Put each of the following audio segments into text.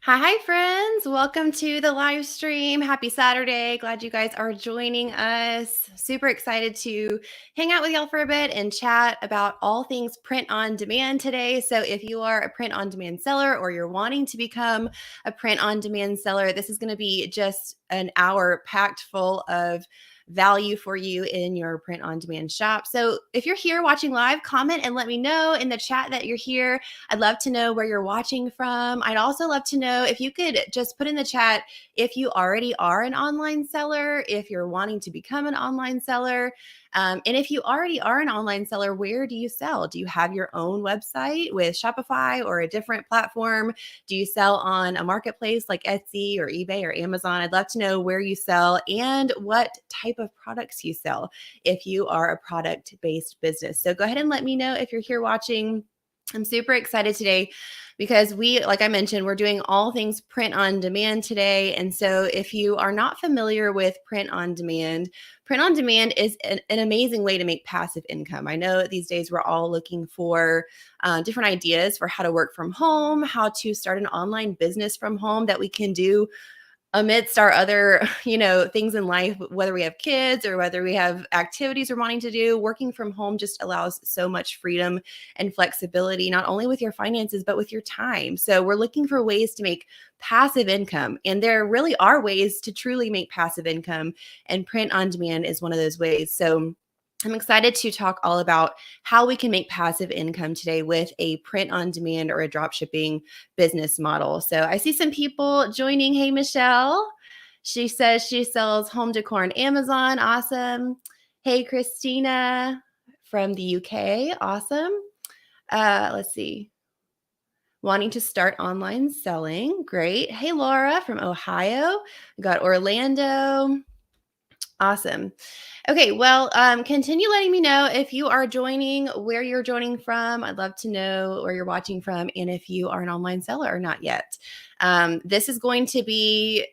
Hi, friends. Welcome to the live stream. Happy Saturday. Glad you guys are joining us. Super excited to hang out with y'all for a bit and chat about all things print on demand today. So, if you are a print on demand seller or you're wanting to become a print on demand seller, this is going to be just an hour packed full of value for you in your print on demand shop. So, if you're here watching live, comment and let me know in the chat that you're here. I'd love to know where you're watching from. I'd also love to know if you could just put in the chat if you already are an online seller, if you're wanting to become an online seller. And if you already are an online seller, where do you sell? Do you have your own website with Shopify or a different platform? Do you sell on a marketplace like Etsy or eBay or Amazon? I'd love to know where you sell and what type of products you sell if you are a product-based business. So go ahead and let me know if you're here watching. I'm super excited today because like I mentioned, we're doing all things print on demand today. And so if you are not familiar with print on demand is an amazing way to make passive income. I know these days we're all looking for different ideas for how to work from home, how to start an online business from home that we can do amidst our other, things in life, whether we have kids or whether we have activities we're wanting to do. Working from home just allows so much freedom and flexibility, not only with your finances, but with your time. So we're looking for ways to make passive income. And there really are ways to truly make passive income, and print on demand is one of those ways. So I'm excited to talk all about how we can make passive income today with a print on demand or a drop shipping business model. So I see some people joining. Hey, Michelle. She says she sells home decor on Amazon. Awesome. Hey, Christina from the UK. Awesome. Let's see. Wanting to start online selling. Great. Hey, Laura from Ohio. We got Orlando. Awesome. Okay, well, continue letting me know if you are joining, where you're joining from. I'd love to know where you're watching from and if you are an online seller or not yet. This is going to be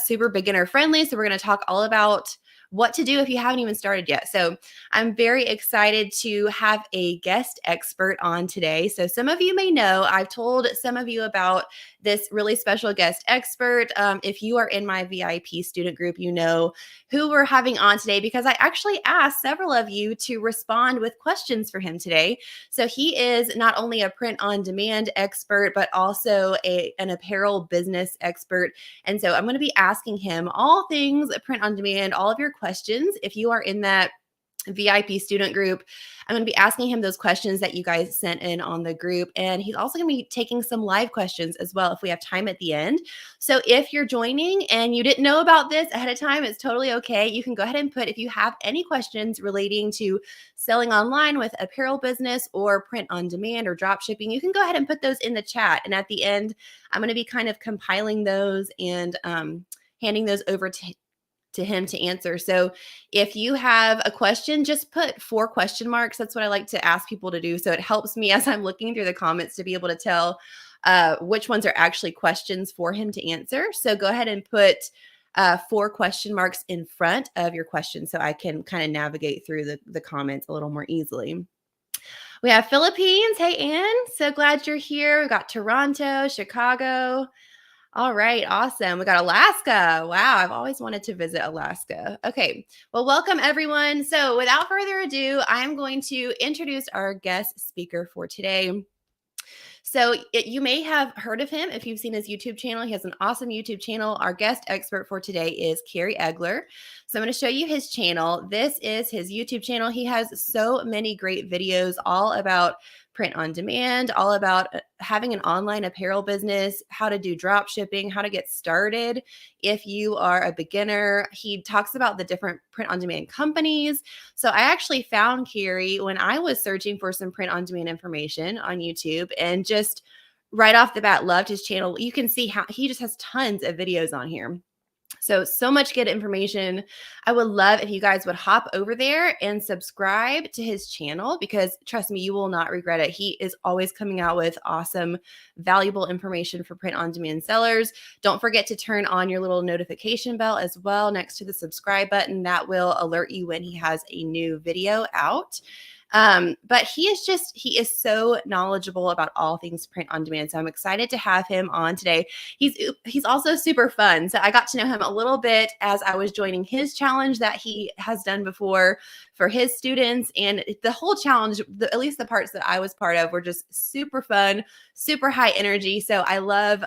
super beginner friendly. So we're going to talk all about what to do if you haven't even started yet. So I'm very excited to have a guest expert on today. So some of you may know, I've told some of you about this really special guest expert. If you are in my VIP student group, you know who we're having on today because I actually asked several of you to respond with questions for him today. So he is not only a print on demand expert, but also an apparel business expert. And so I'm going to be asking him all things print on demand, all of your questions. If you are in that VIP student group, I'm going to be asking him those questions that you guys sent in on the group. And he's also going to be taking some live questions as well if we have time at the end. So if you're joining and you didn't know about this ahead of time, it's totally okay. You can go ahead and put, if you have any questions relating to selling online with apparel business or print on demand or drop shipping, you can go ahead and put those in the chat. And at the end, I'm going to be kind of compiling those and handing those over to him to answer. So if you have a question, just put 4 question marks. That's what I like to ask people to do. So it helps me as I'm looking through the comments to be able to tell which ones are actually questions for him to answer. So go ahead and put 4 question marks in front of your question so I can kind of navigate through the comments a little more easily. We have Philippines. Hey, Ann. So glad you're here. We got Toronto, Chicago. All right, awesome. We got Alaska. Wow, I've always wanted to visit Alaska. Okay, well, welcome everyone. So without further ado, I'm going to introduce our guest speaker for today. So you may have heard of him if you've seen his YouTube channel. He has an awesome YouTube channel. Our guest expert for today is Kerry Egeler. So I'm going to show you his channel. This is his YouTube channel. He has so many great videos all about print on demand, all about having an online apparel business, how to do drop shipping, how to get started if you are a beginner. He talks about the different print on demand companies. So I actually found Carrie when I was searching for some print on demand information on YouTube, and just right off the bat loved his channel. You can see how he just has tons of videos on here. So much good information. I would love if you guys would hop over there and subscribe to his channel because trust me, you will not regret it. He is always coming out with awesome, valuable information for print on demand sellers. Don't forget to turn on your little notification bell as well next to the subscribe button. That will alert you when he has a new video out. But he is so knowledgeable about all things print on demand. So I'm excited to have him on today. He's also super fun. So I got to know him a little bit as I was joining his challenge that he has done before for his students. And the whole challenge, at least the parts that I was part of, were just super fun, super high energy. So I love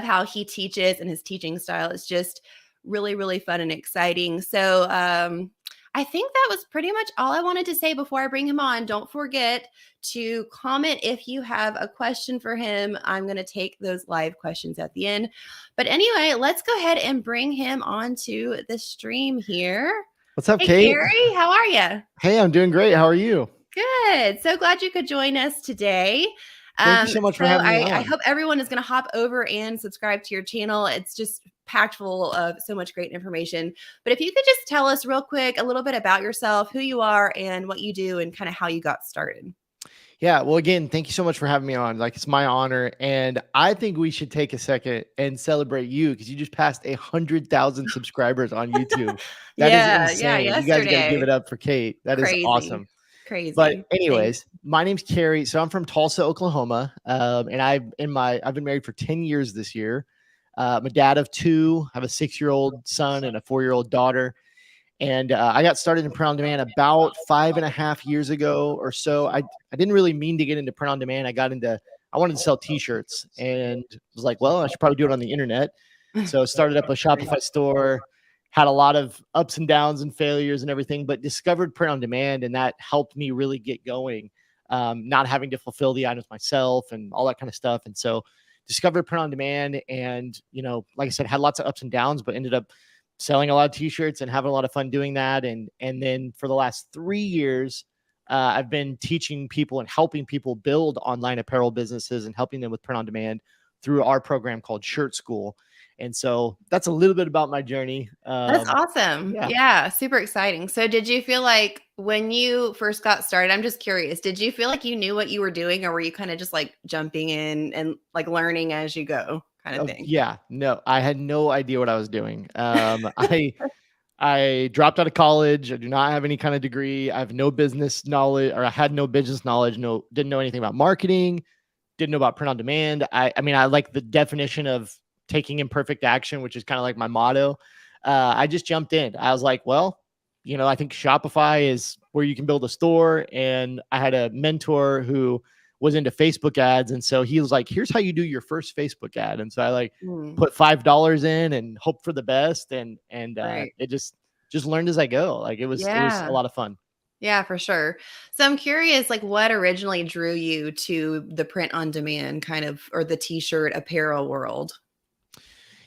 how he teaches, and his teaching style is just really, really fun and exciting. So I think that was pretty much all I wanted to say before I bring him on. Don't forget to comment if you have a question for him. I'm going to take those live questions at the end. But anyway, let's go ahead and bring him onto the stream here. What's up, Hey, Kate? Carrie, how are you? Hey, I'm doing great. How are you? Good. So glad you could join us today. Thank you so much for having me on. I hope everyone is going to hop over and subscribe to your channel. It's just packed full of so much great information. But if you could just tell us real quick a little bit about yourself, who you are and what you do and kind of how you got started. Yeah. Well, again, thank you so much for having me on. Like, it's my honor. And I think we should take a second and celebrate you because you just passed 100,000 subscribers on YouTube. That is insane. Yeah, you guys got to give it up for Kate. That is awesome. Crazy. But anyways, my name's Carrie. So I'm from Tulsa, Oklahoma. And I've been married for 10 years this year. I'm a dad of two. I have a 6-year-old son and a 4-year-old daughter. And I got started in print on demand about 5.5 years ago or so. I didn't really mean to get into print on demand. I wanted to sell t-shirts and was like, well, I should probably do it on the internet. So I started up a Shopify store, had a lot of ups and downs and failures and everything, but discovered print on demand. And that helped me really get going, not having to fulfill the items myself and all that kind of stuff. And so discovered print on demand and, like I said, had lots of ups and downs, but ended up selling a lot of t-shirts and having a lot of fun doing that. And then for the last 3 years, I've been teaching people and helping people build online apparel businesses and helping them with print on demand through our program called Shirt School. And so that's a little bit about my journey. That's awesome. Yeah, super exciting. So did you feel like when you first got started, I'm just curious, did you feel like you knew what you were doing, or were you kind of just like jumping in and like learning as you go kind of thing? Yeah, no, I had no idea what I was doing. I dropped out of college. I do not have any kind of degree. I have no business knowledge, or I had no business knowledge. Didn't know anything about marketing. Didn't know about print on demand. I mean, I like the definition of taking imperfect action, which is kind of like my motto. I just jumped in. I was like, well, I think Shopify is where you can build a store. And I had a mentor who was into Facebook ads. And so he was like, here's how you do your first Facebook ad. And so I put $5 in and hope for the best. And Right. It just learned as I go. Like it was a lot of fun. Yeah, for sure. So I'm curious, like what originally drew you to the print on demand kind of, or the t-shirt apparel world?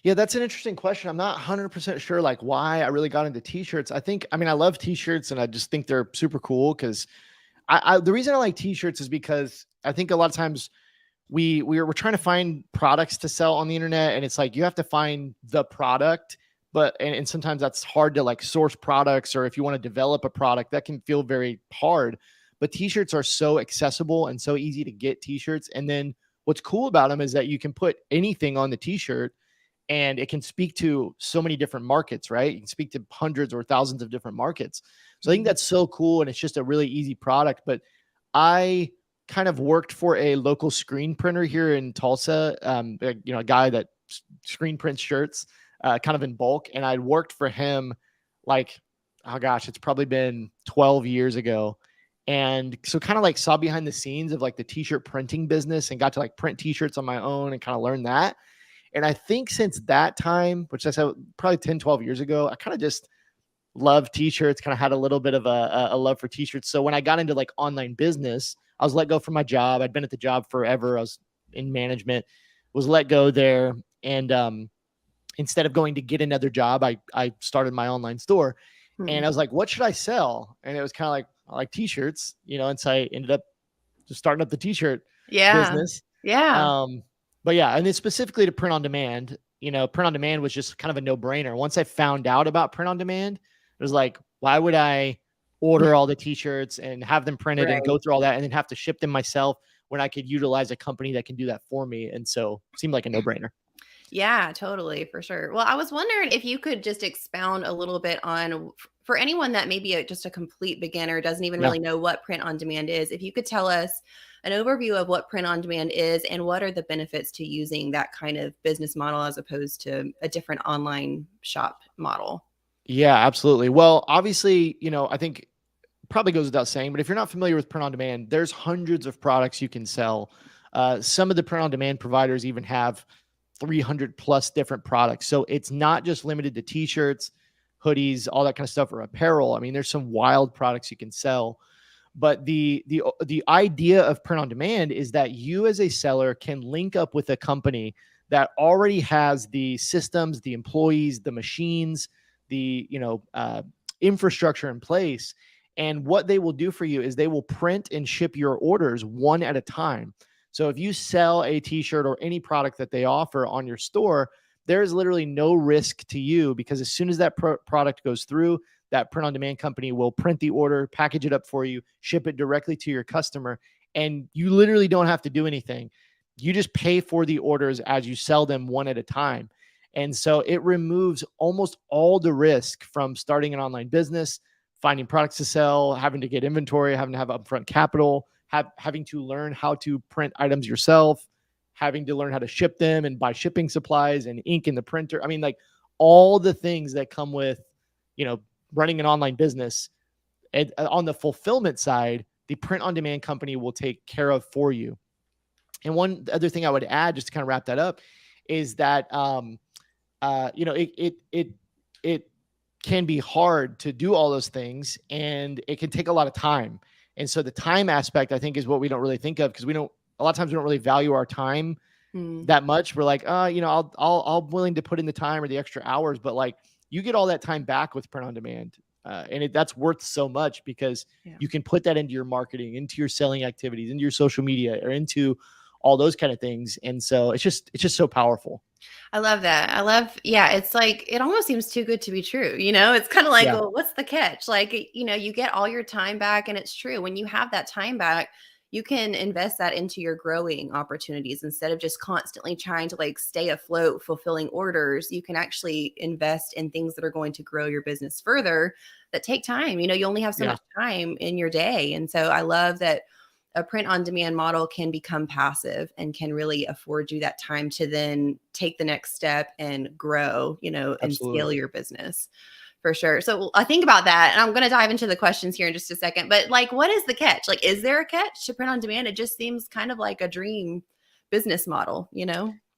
Yeah, that's an interesting question. I'm not 100% sure like why I really got into t-shirts. I love t-shirts and I just think they're super cool because the reason I like t-shirts is because I think a lot of times we're trying to find products to sell on the internet, and it's like you have to find the product, and sometimes that's hard to like source products, or if you want to develop a product, that can feel very hard. But t-shirts are so accessible and so easy to get t-shirts. And then what's cool about them is that you can put anything on the t-shirt and it can speak to so many different markets, right? You can speak to hundreds or thousands of different markets. So I think that's so cool. And it's just a really easy product. But I kind of worked for a local screen printer here in Tulsa, a guy that screen prints shirts kind of in bulk. And I'd worked for him like, oh gosh, it's probably been 12 years ago. And so kind of like saw behind the scenes of like the t-shirt printing business and got to like print t-shirts on my own and kind of learn that. And I think since that time, which I said probably 10, 12 years ago, I kind of just loved t-shirts, kind of had a little bit of a love for t-shirts. So when I got into like online business, I was let go from my job. I'd been at the job forever. I was in management, was let go there. And instead of going to get another job, I started my online store. And I was like, what should I sell? And it was kind of like, I like t-shirts, and so I ended up just starting up the t-shirt business. Yeah. But yeah, and then specifically to print on demand, print on demand was just kind of a no-brainer. Once I found out about print on demand, it was like, why would I order all the t-shirts and have them printed and go through all that and then have to ship them myself when I could utilize a company that can do that for me? And so it seemed like a no-brainer. Yeah, totally, for sure. Well, I was wondering if you could just expound a little bit on, for anyone that may be just a complete beginner, doesn't even Yeah. really know what print on demand is, if you could tell us an overview of what print on demand is and what are the benefits to using that kind of business model as opposed to a different online shop model. Yeah, absolutely. Well, obviously, I think probably goes without saying, but if you're not familiar with print on demand, there's hundreds of products you can sell. Some of the print on demand providers even have 300 plus different products. So it's not just limited to t-shirts, hoodies, all that kind of stuff, or apparel. I mean, there's some wild products you can sell. But the idea of print on demand is that you as a seller can link up with a company that already has the systems, the employees, the machines, the infrastructure in place. And what they will do for you is they will print and ship your orders one at a time. So if you sell a t-shirt or any product that they offer on your store, there is literally no risk to you, because as soon as that product goes through, that print on demand company will print the order, package it up for you, ship it directly to your customer. And you literally don't have to do anything. You just pay for the orders as you sell them one at a time. And so it removes almost all the risk from starting an online business, finding products to sell, having to get inventory, having to have upfront capital, having to learn how to print items yourself, having to learn how to ship them and buy shipping supplies and ink in the printer. I mean, like all the things that come with, running an online business. And on the fulfillment side, the print on demand company will take care of for you. And one other thing I would add, just to kind of wrap that up, is that it can be hard to do all those things, and it can take a lot of time. And so the time aspect, I think, is what we don't really think of, because a lot of times we don't really value our time that much. We're like, I'm willing to put in the time or the extra hours, but like you get all that time back with print on demand. And that's worth so much, because you can put that into your marketing, into your selling activities, into your social media, or into all those kind of things. And so it's just so powerful. I love that. Yeah, it's like, it almost seems too good to be true. It's kind of like, Yeah. well, what's the catch? Like, you get all your time back, and it's true. When you have that time back, you can invest that into your growing opportunities instead of just constantly trying to like stay afloat, fulfilling orders. You can actually invest in things that are going to grow your business further, that take time. You only have so Yeah. much time in your day. And so I love that a print on demand model can become passive and can really afford you that time to then take the next step and grow, and Absolutely. scale your business, for sure. So I think about that, and I'm going to dive into the questions here in just a second. But like, what is the catch? Like, is there a catch to print on demand? It just seems kind of like a dream business model.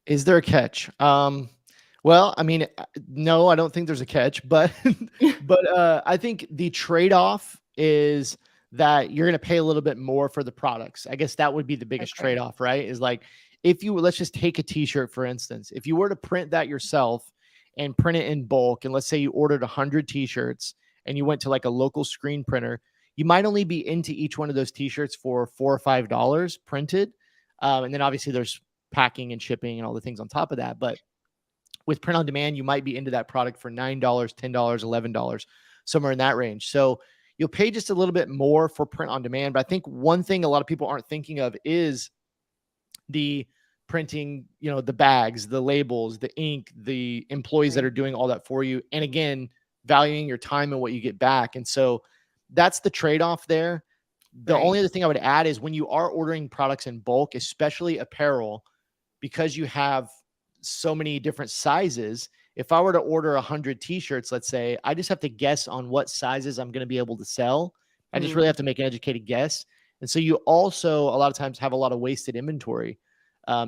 Is there a catch? Well, I mean, no, I don't think there's a catch, but I think the trade-off is that you're going to pay a little bit more for the products. I guess that would be the biggest Okay. trade-off, right? Is like, let's just take a t-shirt, for instance. If you were to print that yourself and print it in bulk, and let's say you ordered 100 t-shirts and you went to like a local screen printer, you might only be into each one of those t-shirts for $4 or $5 printed. And then obviously there's packing and shipping and all the things on top of that. But with print on demand, you might be into that product for $9, $10, $11, somewhere in that range. So you'll pay just a little bit more for print on demand. But I think one thing a lot of people aren't thinking of is the printing, the bags, the labels, the ink, the employees that are doing all that for you. And again, valuing your time and what you get back. And so that's the trade-off there. The only other thing I would add is when you are ordering products in bulk, especially apparel, because you have so many different sizes. If I were to order 100 t-shirts, let's say, I just have to guess on what sizes I'm going to be able to sell. I just really have to make an educated guess. And so you also a lot of times have a lot of wasted inventory,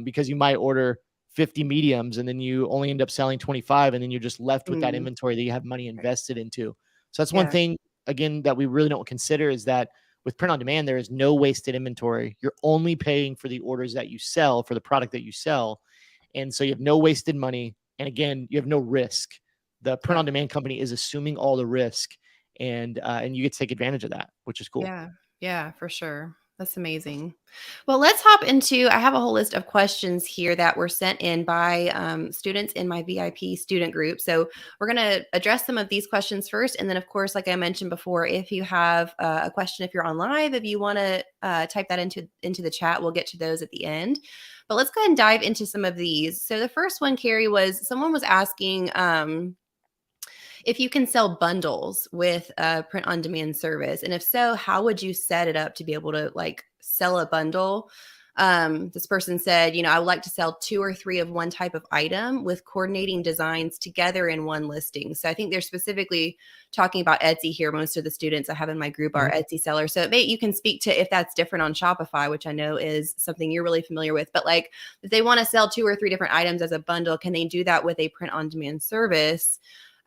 because you might order 50 mediums and then you only end up selling 25, and then you're just left with that inventory that you have money invested into. So that's one thing, again, that we really don't consider, is that with print on demand, there is no wasted inventory. You're only paying for the orders that you sell, for the product that you sell. And so you have no wasted money. And again, you have no risk. The print on demand company is assuming all the risk, and you get to take advantage of that, which is cool. Yeah. Yeah, for sure. That's amazing. Well, let's hop into, I have a whole list of questions here that were sent in by students in my VIP student group. So we're going to address some of these questions first. And then, of course, like I mentioned before, if you have a question, if you're on live, if you want to type that into the chat, we'll get to those at the end. But let's go ahead and dive into some of these. So the first one, Carrie, was someone was asking if you can sell bundles with a print on demand service. And if so, how would you set it up to be able to like sell a bundle? This person said, I would like to sell 2 or 3 of one type of item with coordinating designs together in one listing. So I think they're specifically talking about Etsy here. Most of the students I have in my group are Etsy sellers. So you can speak to if that's different on Shopify, which I know is something you're really familiar with. But like if they want to sell 2 or 3 different items as a bundle, can they do that with a print on demand service?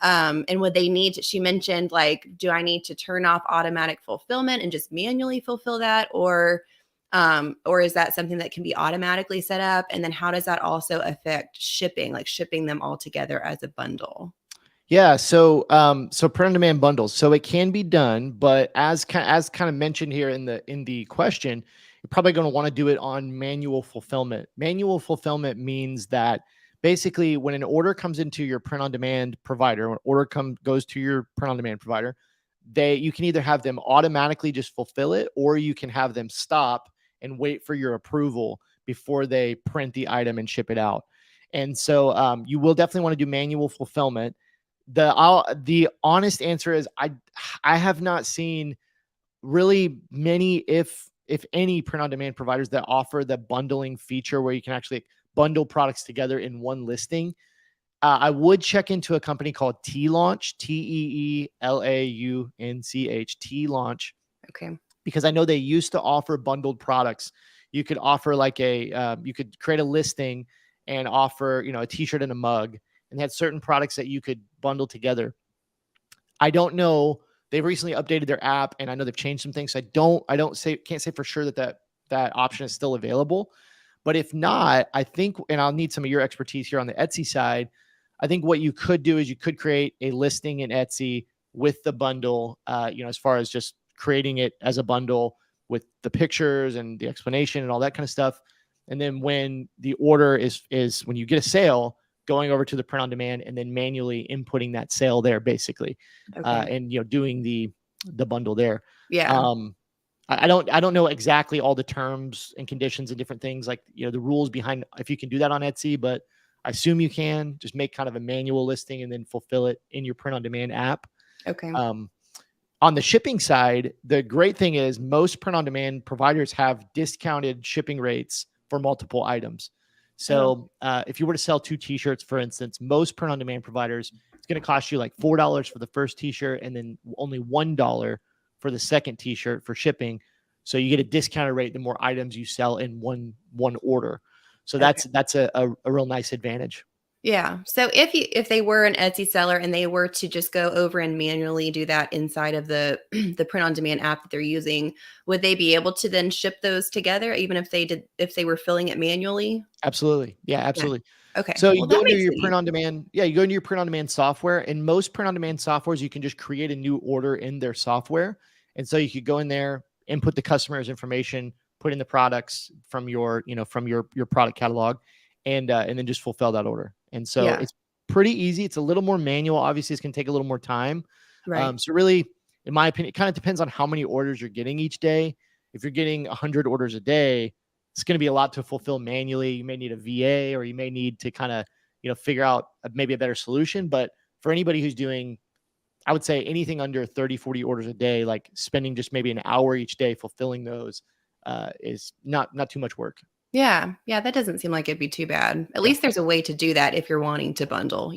And would they need to, she mentioned like, do I need to turn off automatic fulfillment and just manually fulfill that? Or is that something that can be automatically set up? And then how does that also affect shipping, like shipping them all together as a bundle? Yeah. So print on demand bundles. So it can be done, but as kind of mentioned here in the question, you're probably going to want to do it on manual fulfillment. Manual fulfillment means that basically when an order comes into your print on demand provider, when order goes to your print on demand provider, you can either have them automatically just fulfill it, or you can have them stop and wait for your approval before they print the item and ship it out. And so you will definitely want to do manual fulfillment. The honest answer is I have not seen really many, if any, print on demand providers that offer the bundling feature where you can actually bundle products together in one listing. I would check into a company called T-Launch, Teelaunch, T-Launch. Okay. Because I know they used to offer bundled products. You could offer like you could create a listing and offer, a t-shirt and a mug, and had certain products that you could bundle together. I don't know. They've recently updated their app, and I know they've changed some things. So can't say for sure that option is still available. But if not, I think, and I'll need some of your expertise here on the Etsy side, I think what you could do is you could create a listing in Etsy with the bundle, as far as just creating it as a bundle with the pictures and the explanation and all that kind of stuff. And then when the order is when you get a sale, going over to the print on demand and then manually inputting that sale there, basically, and doing the bundle there. Yeah. I don't know exactly all the terms and conditions and different things, like the rules behind if you can do that on Etsy, but I assume you can just make kind of a manual listing and then fulfill it in your print on demand app. Okay. On the shipping side, the great thing is most print on demand providers have discounted shipping rates for multiple items. So if you were to sell 2 t-shirts, for instance, most print on demand providers, it's going to cost you like $4 for the first t-shirt and then only $1 for the second t-shirt for shipping. So you get a discounted rate the more items you sell in one order. So that's a real nice advantage. Yeah. So if they were an Etsy seller and they were to just go over and manually do that inside of the the print on demand app that they're using, would they be able to then ship those together even if they were filling it manually? Absolutely. Yeah, absolutely. Yeah. Okay. So you Well, go that into makes your it print on easy. demand. Yeah, you go into your print on demand software, and most print on demand softwares, you can just create a new order in their software. And so you could go in there, input the customer's information, put in the products from your product catalog, and then just fulfill that order. And so Yeah. it's pretty easy. It's a little more manual. Obviously, it's going to take a little more time. Right. So really, in my opinion, it kind of depends on how many orders you're getting each day. If you're getting 100 orders a day, it's going to be a lot to fulfill manually. You may need a VA, or you may need to kind of, figure out maybe a better solution. But for anybody who's doing, I would say anything under 30, 40 orders a day, like spending just maybe an hour each day fulfilling those is not too much work. Yeah. Yeah. That doesn't seem like it'd be too bad. At least there's a way to do that if you're wanting to bundle.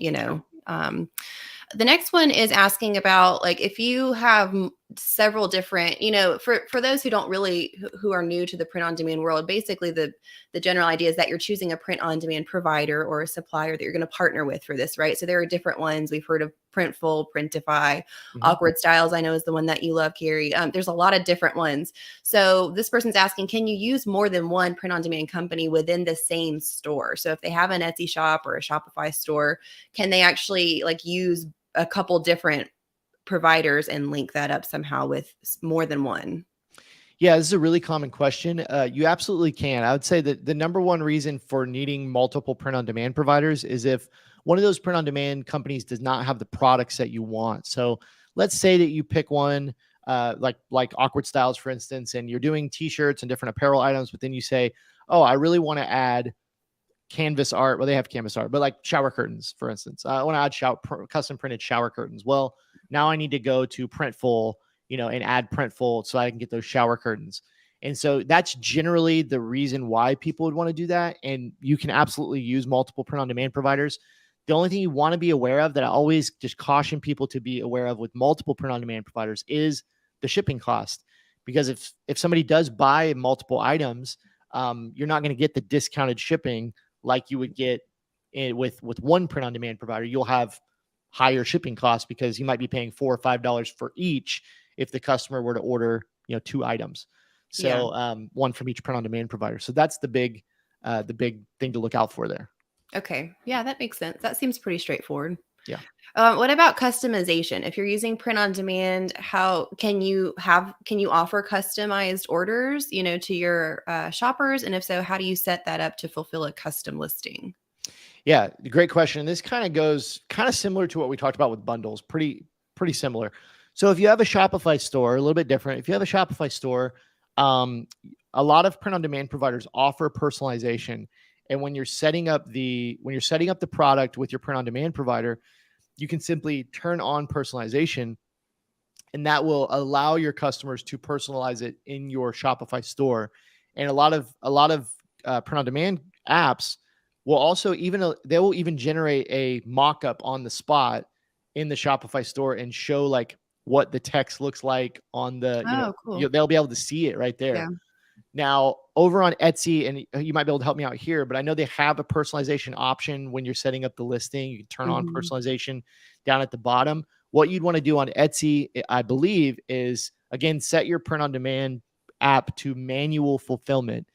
The next one is asking about like if you have several different, for those who don't really who are new to the print on demand world, basically the general idea is that you're choosing a print on demand provider or a supplier that you're going to partner with for this, right? So there are different ones. We've heard of Printful, Printify, Awkward Styles, I know is the one that you love, Carrie. There's a lot of different ones. So this person's asking, can you use more than one print on demand company within the same store? So if they have an Etsy shop or a Shopify store, can they actually like use a couple different providers and link that up somehow with more than one? Yeah, this is a really common question. You absolutely can. I would say that the number one reason for needing multiple print on demand providers is if one of those print on demand companies does not have the products that you want. So let's say that you pick one like Awkward Styles, for instance, and you're doing t-shirts and different apparel items, but then you say, oh, I really want to add canvas art. Well, they have canvas art, but like shower curtains, for instance. I want to add custom printed shower curtains. Well, now I need to go to Printful, and add Printful so I can get those shower curtains. And so that's generally the reason why people would want to do that. And you can absolutely use multiple print on demand providers. The only thing you want to be aware of that I always just caution people to be aware of with multiple print on demand providers is the shipping cost. Because if somebody does buy multiple items, you're not going to get the discounted shipping like you would get with one print on demand provider. You'll have higher shipping costs because you might be paying $4 or $5 for each if the customer were to order, 2 items. So one from each print on demand provider. So that's the big thing to look out for there. Okay. Yeah, that makes sense. That seems pretty straightforward. Yeah. What about customization? If you're using print on demand, how can you offer customized orders, to your shoppers? And if so, how do you set that up to fulfill a custom listing? Yeah, great question. This kind of goes similar to what we talked about with bundles, pretty similar. So if you have a Shopify store, a little bit different. If you have a Shopify store, a lot of print on demand providers offer personalization. And when you're setting up the product with your print on demand provider, you can simply turn on personalization, and that will allow your customers to personalize it in your Shopify store. And a lot of print on demand apps will also they will even generate a mock-up on the spot in the Shopify store and show like what the text looks like on the, cool. they'll be able to see it right there. Yeah. Now, over on Etsy, and you might be able to help me out here, but I know they have a personalization option when you're setting up the listing. You can turn on personalization down at the bottom. What you'd want to do on Etsy, I believe, is, again, set your print on demand app to manual fulfillment.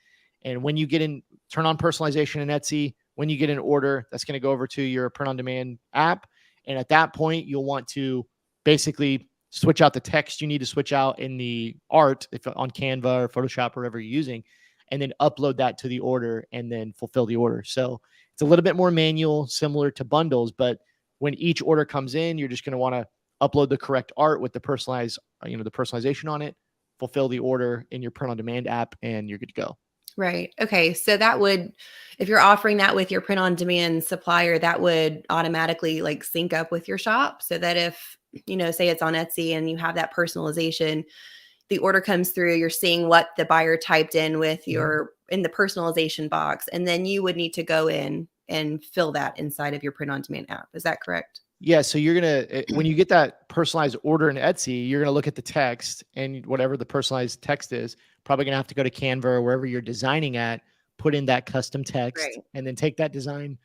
And when you turn on personalization in Etsy, when you get an order, that's going to go over to your print on demand app. And at that point, you'll want to basically switch out the text you need to switch out in the art, if on Canva or Photoshop or whatever you're using, and then upload that to the order and then fulfill the order. So it's a little bit more manual, similar to bundles, but when each order comes in, you're just going to want to upload the correct art with the personalization on it, fulfill the order in your print on demand app, and you're good to go. Right. Okay. So if you're offering that with your print on demand supplier, that would automatically like sync up with your shop so that if, say it's on Etsy and you have that personalization, the order comes through, you're seeing what the buyer typed in with in the personalization box, and then you would need to go in and fill that inside of your print on demand app. Is that correct? Yeah. So you're going to, when you get that personalized order in Etsy, you're going to look at the text, and whatever the personalized text is, probably going to have to go to Canva or wherever you're designing at, put in that custom text, and then take that design,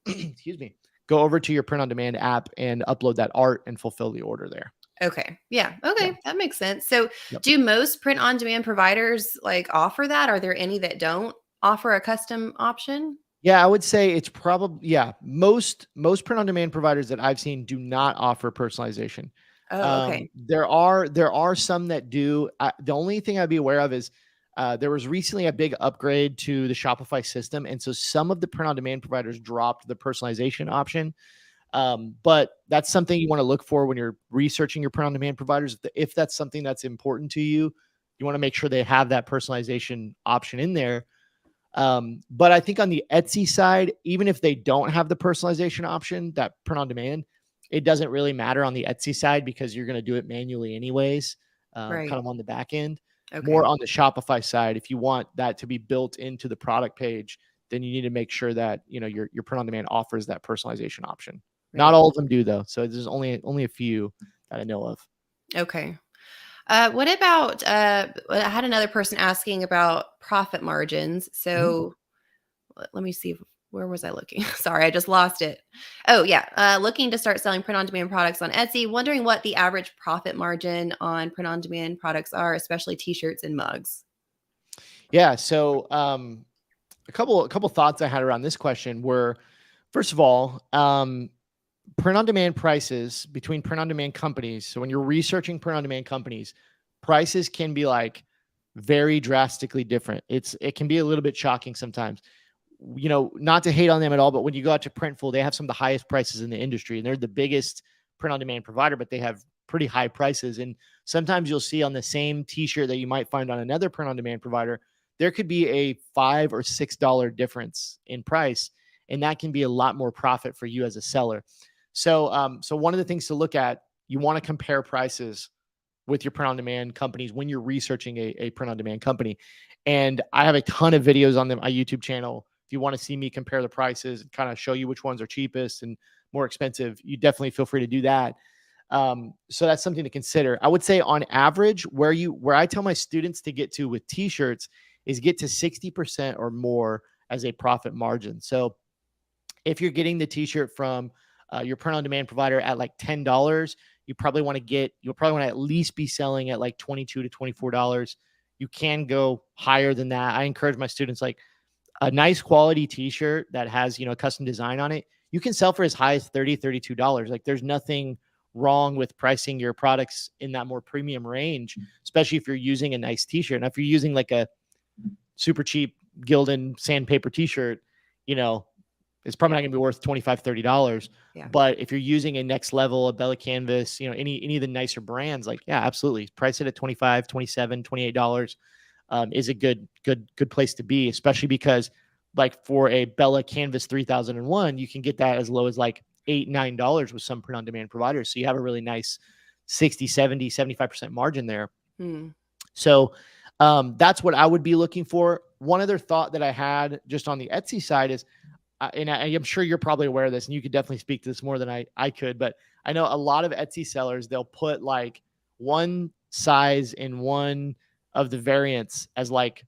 excuse me, go over to your print on demand app and upload that art and fulfill the order there. Okay. Yeah. Okay. Yeah. That makes sense. So do most print on demand providers like offer that? Are there any that don't offer a custom option? Yeah, I would say it's probably, most print on demand providers that I've seen do not offer personalization. Oh, okay. There are some that do. The only thing I'd be aware of is there was recently a big upgrade to the Shopify system, and so some of the print on demand providers dropped the personalization option. But that's something you want to look for when you're researching your print on demand providers. If that's something that's important to you, you want to make sure they have that personalization option in there. But I think on the Etsy side, even if they don't have the personalization option, that print on demand, it doesn't really matter on the Etsy side because you're going to do it manually anyways, kind of on the back end. Okay. More on the Shopify side, if you want that to be built into the product page, then you need to make sure that your print on demand offers that personalization option. Right. Not all of them do though, so there's only a few that I know of. Okay. What about, I had another person asking about profit margins. So let me see, where was I looking? Sorry, I just lost it. Oh yeah. Looking to start selling print on demand products on Etsy, wondering what the average profit margin on print on demand products are, especially t-shirts and mugs. Yeah. So, a couple thoughts I had around this question were, first of all, print on demand prices between print on demand companies. So when you're researching print on demand companies, prices can be like very drastically different. It can be a little bit shocking sometimes. Not to hate on them at all, but when you go out to Printful, they have some of the highest prices in the industry, and they're the biggest print on demand provider, but they have pretty high prices. And sometimes you'll see on the same t-shirt that you might find on another print on demand provider, there could be a $5 or $6 difference in price, and that can be a lot more profit for you as a seller. So, so one of the things to look at, you want to compare prices with your print on demand companies when you're researching a print on demand company. And I have a ton of videos on my YouTube channel. If you want to see me compare the prices and kind of show you which ones are cheapest and more expensive, you definitely feel free to do that. So that's something to consider. I would say on average, where I tell my students to get to with t-shirts is get to 60% or more as a profit margin. So if you're getting the t-shirt from your print on demand provider at like $10, you'll probably want to at least be selling at like $22 to $24. You can go higher than that. I encourage my students, like a nice quality t-shirt that has, a custom design on it, you can sell for as high as $30, $32. Like there's nothing wrong with pricing your products in that more premium range, especially if you're using a nice t-shirt. Now, if you're using like a super cheap Gildan sandpaper t-shirt, it's probably not going to be worth $25, $30. Yeah. But if you're using a next level, a Bella Canvas, any of the nicer brands, like, yeah, absolutely. Price it at $25, $27, $28 is a good place to be, especially because like for a Bella Canvas 3001, you can get that as low as like $8, $9 with some print on demand providers. So you have a really nice 60, 70, 75% margin there. So that's what I would be looking for. One other thought that I had just on the Etsy side is, and I'm sure you're probably aware of this, and you could definitely speak to this more than I could, but I know a lot of Etsy sellers, they'll put like one size in one of the variants as like,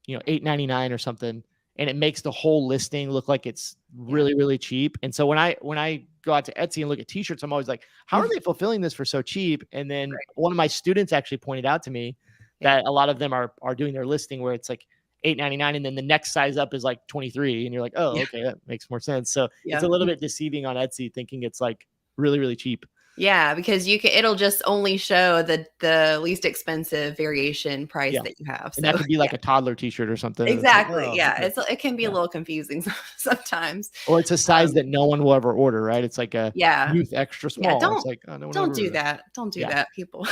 $8.99 or something. And it makes the whole listing look like it's really, really cheap. And so when I go out to Etsy and look at t-shirts, I'm always like, how are they fulfilling this for so cheap? And then one of my students actually pointed out to me that a lot of them are doing their listing where it's like $8.99, and then the next size up is like 23, and you're like, oh, okay, that makes more sense. So it's a little bit deceiving on Etsy, thinking it's like really, really cheap. Yeah, because it'll just only show the least expensive variation price that you have. So, and that could be like a toddler t-shirt or something. Exactly. Like, okay. It can be a little confusing sometimes. Or it's a size that no one will ever order, right? It's like a youth extra small. Don't, it's like, oh, no one don't do that. Don't do that, people.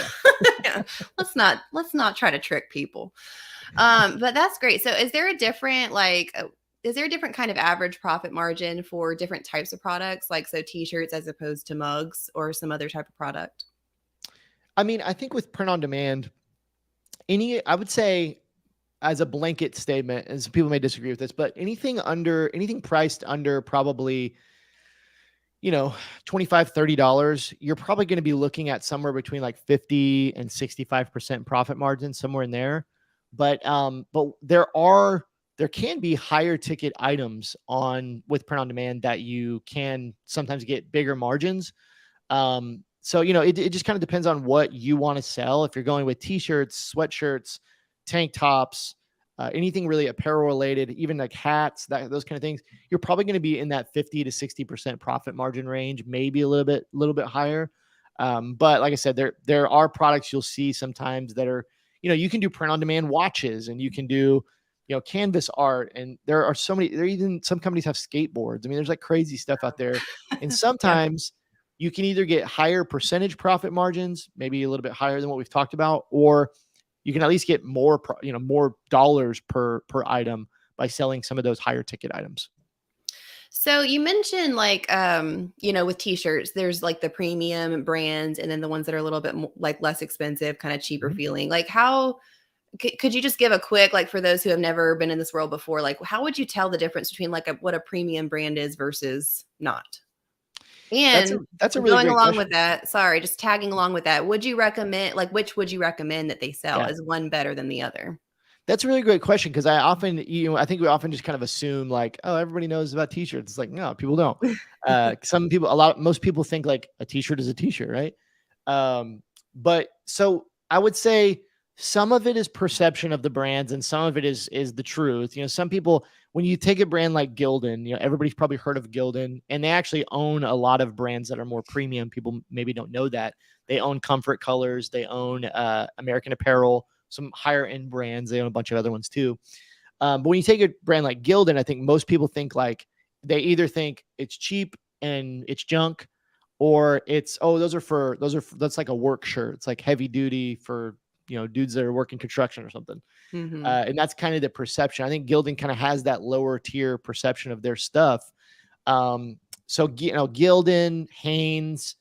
Let's not try to trick people. But that's great. So is there a different kind of average profit margin for different types of products? Like, so t-shirts as opposed to mugs or some other type of product? I mean, I think with print on demand, I would say as a blanket statement, and some people may disagree with this, but anything priced under probably, $25, $30, you're probably going to be looking at somewhere between like 50 and 65% profit margin, somewhere in there. But there can be higher ticket items with print on demand that you can sometimes get bigger margins. So, it just kind of depends on what you want to sell. If you're going with t-shirts, sweatshirts, tank tops, anything really apparel related, even like hats, those kind of things, you're probably going to be in that 50 to 60% profit margin range, maybe a little bit higher. But like I said, there are products you'll see sometimes that are, you can do print on demand watches, and you can do, canvas art. And there are even some companies have skateboards. I mean, there's like crazy stuff out there. And sometimes you can either get higher percentage profit margins, maybe a little bit higher than what we've talked about, or you can at least get more dollars per item by selling some of those higher ticket items. So you mentioned with t-shirts, there's like the premium brands and then the ones that are a little bit like less expensive, kind of cheaper feeling. Like, how could you just give a quick, like, for those who have never been in this world before, like, how would you tell the difference between like what a premium brand is versus not? And that's a really going great along question. With that, just tagging along with that, which would you recommend that they sell? Is one better than the other? That's a really great question, because I think we often just kind of assume like, oh, everybody knows about t-shirts. It's like, no, people don't. Most people think like a t-shirt is a t-shirt, right? But so I would say some of it is perception of the brands, and some of it is the truth. Some people, when you take a brand like Gildan, everybody's probably heard of Gildan, and they actually own a lot of brands that are more premium. People maybe don't know that. They own Comfort Colors, they own American Apparel, some higher end brands. They own a bunch of other ones too. But when you take a brand like Gildan, I think most people think like, they either think it's cheap and it's junk, or it's, that's like a work shirt. It's like heavy duty for dudes that are working construction or something. Mm-hmm. And that's kind of the perception. I think Gildan kind of has that lower tier perception of their stuff. So, Gildan, Hanes,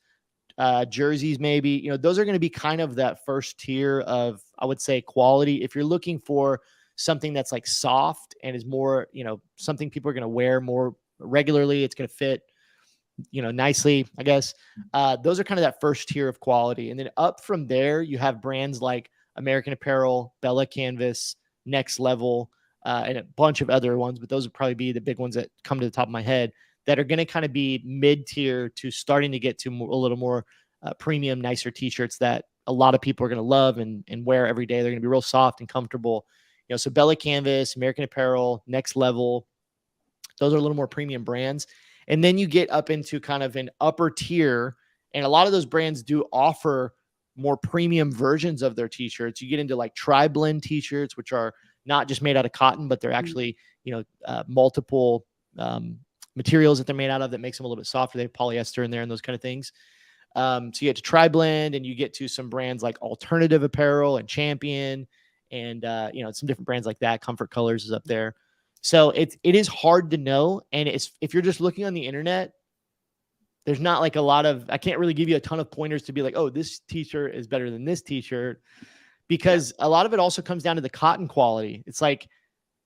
jerseys, maybe, those are going to be kind of that first tier of, I would say, quality. If you're looking for something that's like soft and is more, something people are going to wear more regularly, it's going to fit, nicely, I guess. Those are kind of that first tier of quality. And then up from there, you have brands like American Apparel, Bella Canvas, Next Level, and a bunch of other ones, but those would probably be the big ones that come to the top of my head that are going to kind of be mid-tier to starting to get to a little more premium, nicer t-shirts that a lot of people are going to love and wear every day. They're going to be real soft and comfortable. So Bella Canvas, American Apparel, Next Level, those are a little more premium brands. And then you get up into kind of an upper tier, and a lot of those brands do offer more premium versions of their t-shirts. You get into like tri-blend t-shirts, which are not just made out of cotton, but they're actually, multiple materials that they're made out of that makes them a little bit softer. They have polyester in there and those kind of things. So you get to tri-blend, and you get to some brands like Alternative Apparel and Champion, and some different brands like that. Comfort Colors is up there. So it is hard to know. And if you're just looking on the internet, there's not like I can't really give you a ton of pointers to be like, oh, this t-shirt is better than this t-shirt, because a lot of it also comes down to the cotton quality. It's like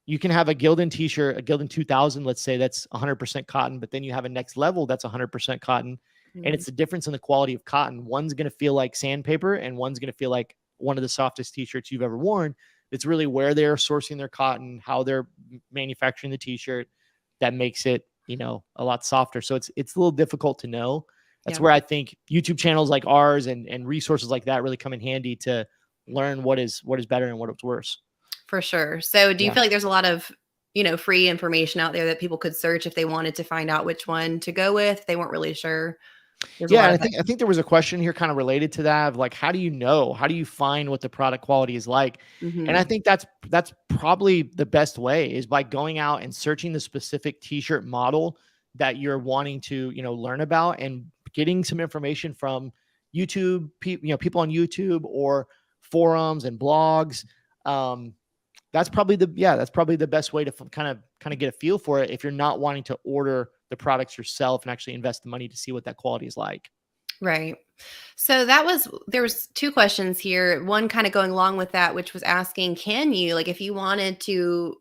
you can have a Gildan t-shirt, a Gildan 2000, let's say, that's 100% cotton, but then you have a Next Level that's 100% cotton. Mm-hmm. And it's the difference in the quality of cotton. One's going to feel like sandpaper, and one's going to feel like one of the softest t-shirts you've ever worn. It's really where they're sourcing their cotton, how they're manufacturing the t-shirt, that makes it, a lot softer. So it's a little difficult to know. That's where I think YouTube channels like ours and resources like that really come in handy to learn what is better and what is worse. For sure. So do you feel like there's a lot of, free information out there that people could search if they wanted to find out which one to go with? They weren't really sure. I think there was a question here kind of related to that of like, how do you find what the product quality is like? Mm-hmm. And I think that's probably the best way is by going out and searching the specific t-shirt model that you're wanting to, learn about, and getting some information from YouTube, people on YouTube or forums and blogs. That's probably the best way to kind of get a feel for it if you're not wanting to order the products yourself and actually invest the money to see what that quality is like. Right. So there was two questions here. One kind of going along with that, which was asking, can you, like, if you wanted to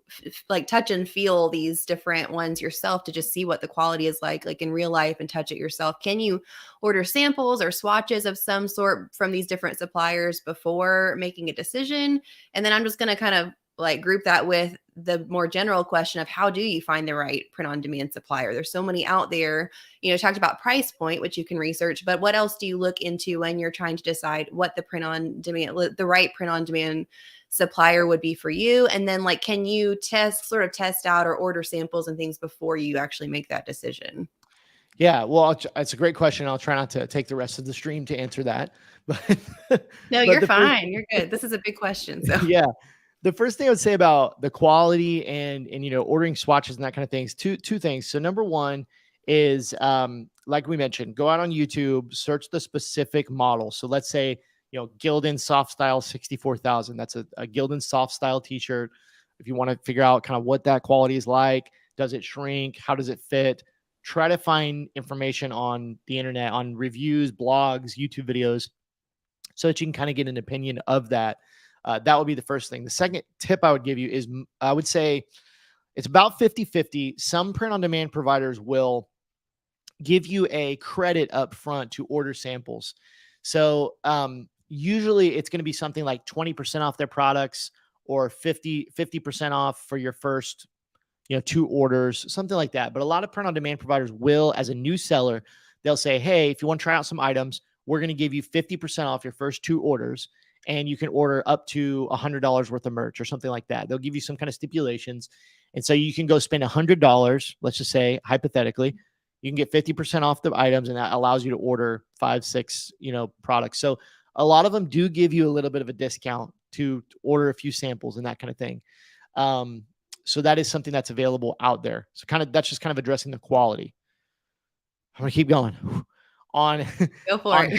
like touch and feel these different ones yourself to just see what the quality is like in real life and touch it yourself, can you order samples or swatches of some sort from these different suppliers before making a decision? And then I'm just going to kind of like group that with the more general question of how do you find the right print-on-demand supplier? There's so many out there. Talked about price point, which you can research, but what else do you look into when you're trying to decide what the right print-on-demand supplier would be for you? And then like, can you test out or order samples and things before you actually make that decision? Yeah, well, it's a great question. I'll try not to take the rest of the stream to answer that. No, you're fine. You're good. This is a big question. So yeah. The first thing I would say about the quality and ordering swatches and that kind of things, two things. So number one is, like we mentioned, go out on YouTube, search the specific model. So let's say, Gildan Soft Style 64,000. That's a Gildan Soft Style t-shirt. If you want to figure out kind of what that quality is like, does it shrink? How does it fit? Try to find information on the internet, on reviews, blogs, YouTube videos, so that you can kind of get an opinion of that. That would be the first thing. The second tip I would give you is, I would say it's about 50-50. Some print-on-demand providers will give you a credit up front to order samples. So usually it's going to be something like 20% off their products, or 50% off for your first 2 orders, something like that. But a lot of print-on-demand providers will, as a new seller, they'll say, hey, if you want to try out some items, we're going to give you 50% off your first 2 orders. And you can order up to $100 worth of merch or something like that. They'll give you some kind of stipulations. And so you can go spend $100, let's just say, hypothetically, you can get 50% off the items, and that allows you to order 5, 6, products. So a lot of them do give you a little bit of a discount to order a few samples and that kind of thing. So that is something that's available out there. So that's just kind of addressing the quality. I'm going to keep going on, Go for it.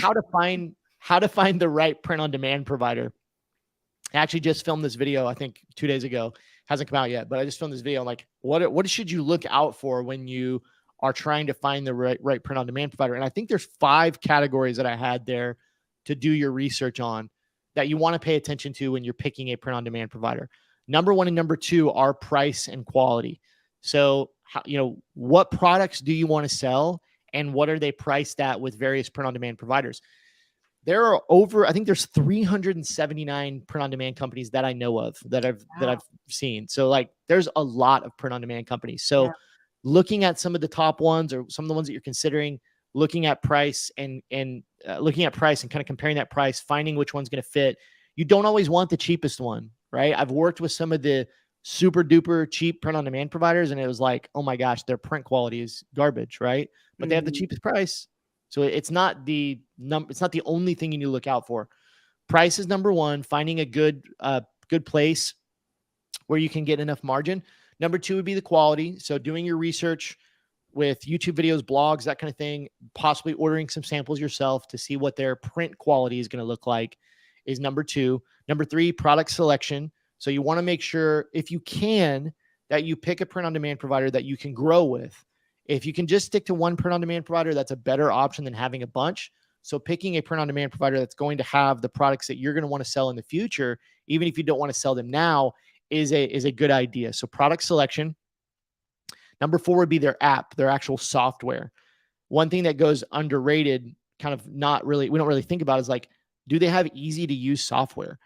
How to find the right print-on-demand provider. I actually just filmed this video, I think 2 days ago. Hasn't come out yet, but I just filmed this video. I'm like, what should you look out for when you are trying to find the right print on demand provider? And I think there's 5 categories that I had there to do your research on that you want to pay attention to when you're picking a print on demand provider. Number 1 and number 2 are price and quality. So, what products do you want to sell and what are they priced at with various print on demand providers? There are I think there's 379 print on demand companies that I know of that I've seen. So like there's a lot of print on demand companies. So looking at some of the top ones or some of the ones that you're considering, looking at price and looking at price and kind of comparing that price, finding which one's going to fit. You don't always want the cheapest one, right? I've worked with some of the super duper cheap print on demand providers and it was like, oh my gosh, their print quality is garbage, right? But they have the cheapest price. So it's not the only thing you need to look out for. Price is number 1, finding a good place where you can get enough margin. Number 2 would be the quality. So doing your research with YouTube videos, blogs, that kind of thing, possibly ordering some samples yourself to see what their print quality is going to look like is number 2. Number 3, product selection. So you want to make sure, if you can, that you pick a print on demand provider that you can grow with. If you can just stick to one print on demand provider, that's a better option than having a bunch. So picking a print on demand provider that's going to have the products that you're going to want to sell in the future, even if you don't want to sell them now, is a good idea. So product selection. Number 4 would be their app, their actual software. One thing that goes underrated, kind of we don't really think about is like, do they have easy to use software?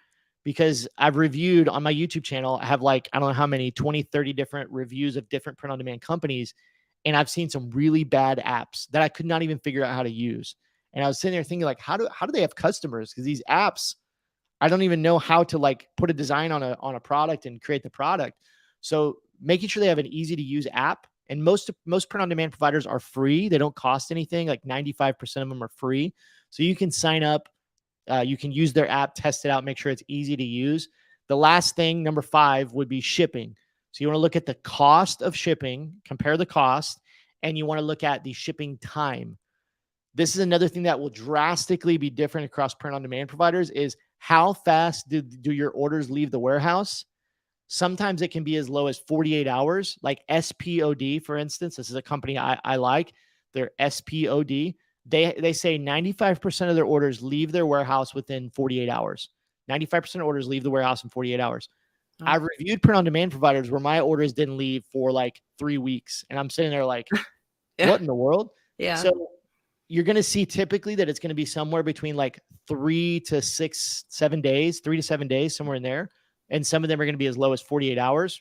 Because I've reviewed on my YouTube channel, I have like, I don't know how many, 20, 30 different reviews of different print on demand companies. And I've seen some really bad apps that I could not even figure out how to use. And I was sitting there thinking like, how do they have customers? Because these apps, I don't even know how to like put a design on a product and create the product. So making sure they have an easy to use app, and most print on demand providers are free. They don't cost anything. Like 95% of them are free. So you can sign up, you can use their app, test it out, make sure it's easy to use. The last thing, number 5, would be shipping. So you want to look at the cost of shipping, compare the cost, and you want to look at the shipping time. This is another thing that will drastically be different across print on demand providers is how fast do your orders leave the warehouse? Sometimes it can be as low as 48 hours, like SPOD, for instance. This is a company I like. They're SPOD. They say 95% of their orders leave their warehouse within 48 hours. 95% of orders leave the warehouse in 48 hours. I've reviewed print on demand providers where my orders didn't leave for like 3 weeks. And I'm sitting there like, what in the world? Yeah. So you're going to see typically that it's going to be somewhere between like 3 to 7 days, somewhere in there. And some of them are going to be as low as 48 hours.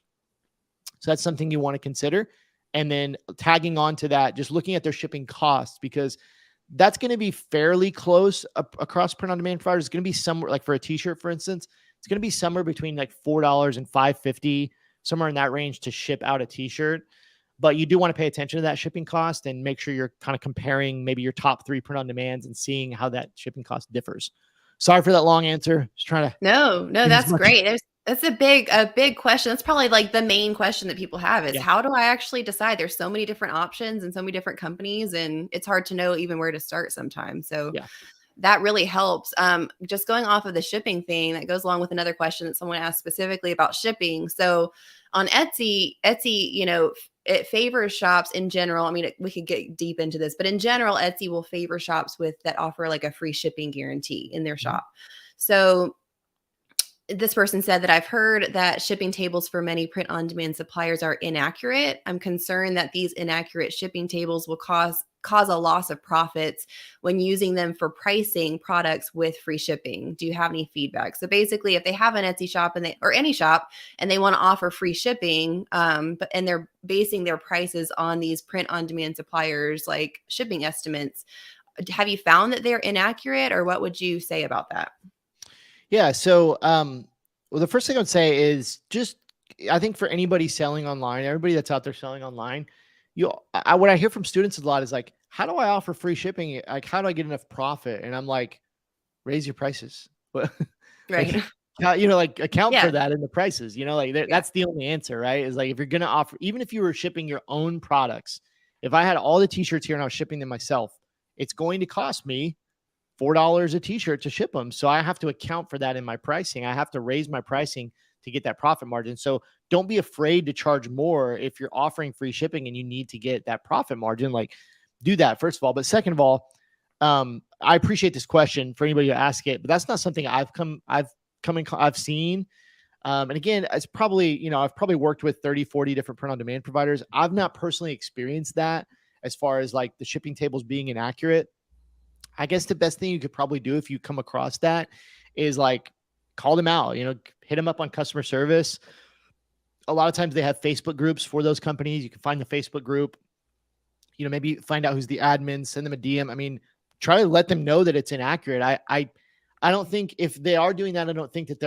So that's something you want to consider. And then tagging on to that, just looking at their shipping costs, because that's going to be fairly close across print on demand providers. It's going to be somewhere like for a t-shirt, for instance, it's going to be somewhere between like $4 and $5.50, somewhere in that range to ship out a t-shirt. But you do want to pay attention to that shipping cost and make sure you're kind of comparing maybe your top 3 print on demands and seeing how that shipping cost differs. Sorry for that long answer. Just trying to. No, that's great. That's a big question. That's probably like the main question that people have is how do I actually decide? There's so many different options and so many different companies, and it's hard to know even where to start sometimes. So that really helps. Just going off of the shipping thing, that goes along with another question that someone asked specifically about shipping. So on Etsy, it favors shops in general. I mean, we could get deep into this, but in general, Etsy will favor shops that offer like a free shipping guarantee in their shop. So this person said that I've heard that shipping tables for many print-on-demand suppliers are inaccurate. I'm concerned that these inaccurate shipping tables will cause a loss of profits when using them for pricing products with free shipping. Do you have any feedback? So basically, if they have an Etsy shop or any shop and they want to offer free shipping, and they're basing their prices on these print-on-demand suppliers like shipping estimates, have you found that they're inaccurate, or what would you say about that? Yeah. So, well, the first thing I would say is just, I think for anybody selling online, everybody that's out there selling online, what I hear from students a lot is like, how do I offer free shipping? Like, how do I get enough profit? And I'm like, raise your prices. Right. Account for that in the prices, that's the only answer, right? Is like, if you're going to offer, even if you were shipping your own products, if I had all the t-shirts here and I was shipping them myself, it's going to cost me $4 a t-shirt to ship them. So I have to account for that in my pricing. I have to raise my pricing to get that profit margin. So don't be afraid to charge more if you're offering free shipping and you need to get that profit margin. Like, do that, first of all. But second of all, I appreciate this question for anybody to ask it, but that's not something I've seen. And again, it's probably, I've probably worked with 30, 40 different print on demand providers. I've not personally experienced that as far as like the shipping tables being inaccurate. I guess the best thing you could probably do if you come across that is like call them out, hit them up on customer service. A lot of times they have Facebook groups for those companies. You can find the Facebook group, maybe find out who's the admin, send them a DM. I mean, try to let them know that it's inaccurate. I don't think if they are doing that, I don't think that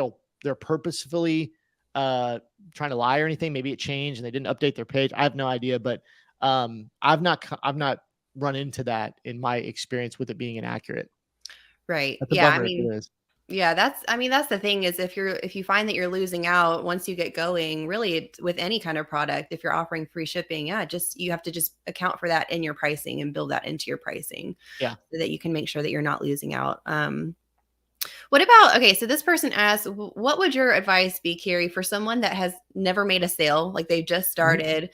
they're purposefully trying to lie or anything. Maybe it changed and they didn't update their page. I have no idea, but I've not run into that in my experience with it being inaccurate. Right. That's a Yeah. bummer if it is. Yeah, that's the thing is if you find that you're losing out once you get going, really with any kind of product, if you're offering free shipping, you have to just account for that in your pricing and build that into your pricing. Yeah. So that you can make sure that you're not losing out. What about, okay, so this person asks, what would your advice be, Carrie, for someone that has never made a sale, like they've just started,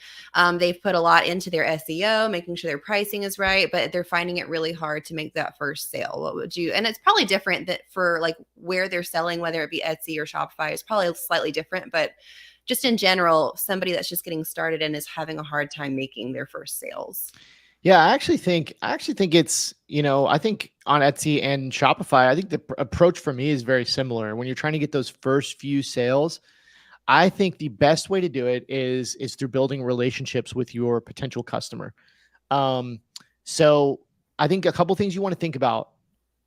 they've put a lot into their SEO, making sure their pricing is right, but they're finding it really hard to make that first sale. What would you, and it's probably different that for like where they're selling, whether it be Etsy or Shopify, is probably slightly different, but just in general, somebody that's just getting started and is having a hard time making their first sales. Yeah, I actually think it's, I think on Etsy and Shopify, I think the approach for me is very similar. When you're trying to get those first few sales, I think the best way to do it is through building relationships with your potential customer. So I think a couple things you want to think about.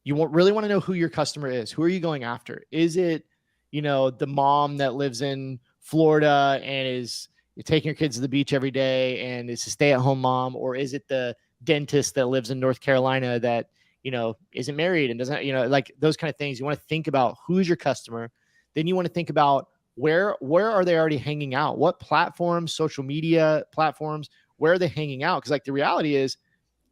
You really want to know who your customer is. Who are you going after? Is it, the mom that lives in Florida and is you're taking your kids to the beach every day and is a stay-at-home mom? Or is it the dentist that lives in North Carolina that, isn't married and doesn't, like those kind of things? You want to think about who's your customer. Then you want to think about where are they already hanging out? What platforms, social media platforms, where are they hanging out? Because like the reality is,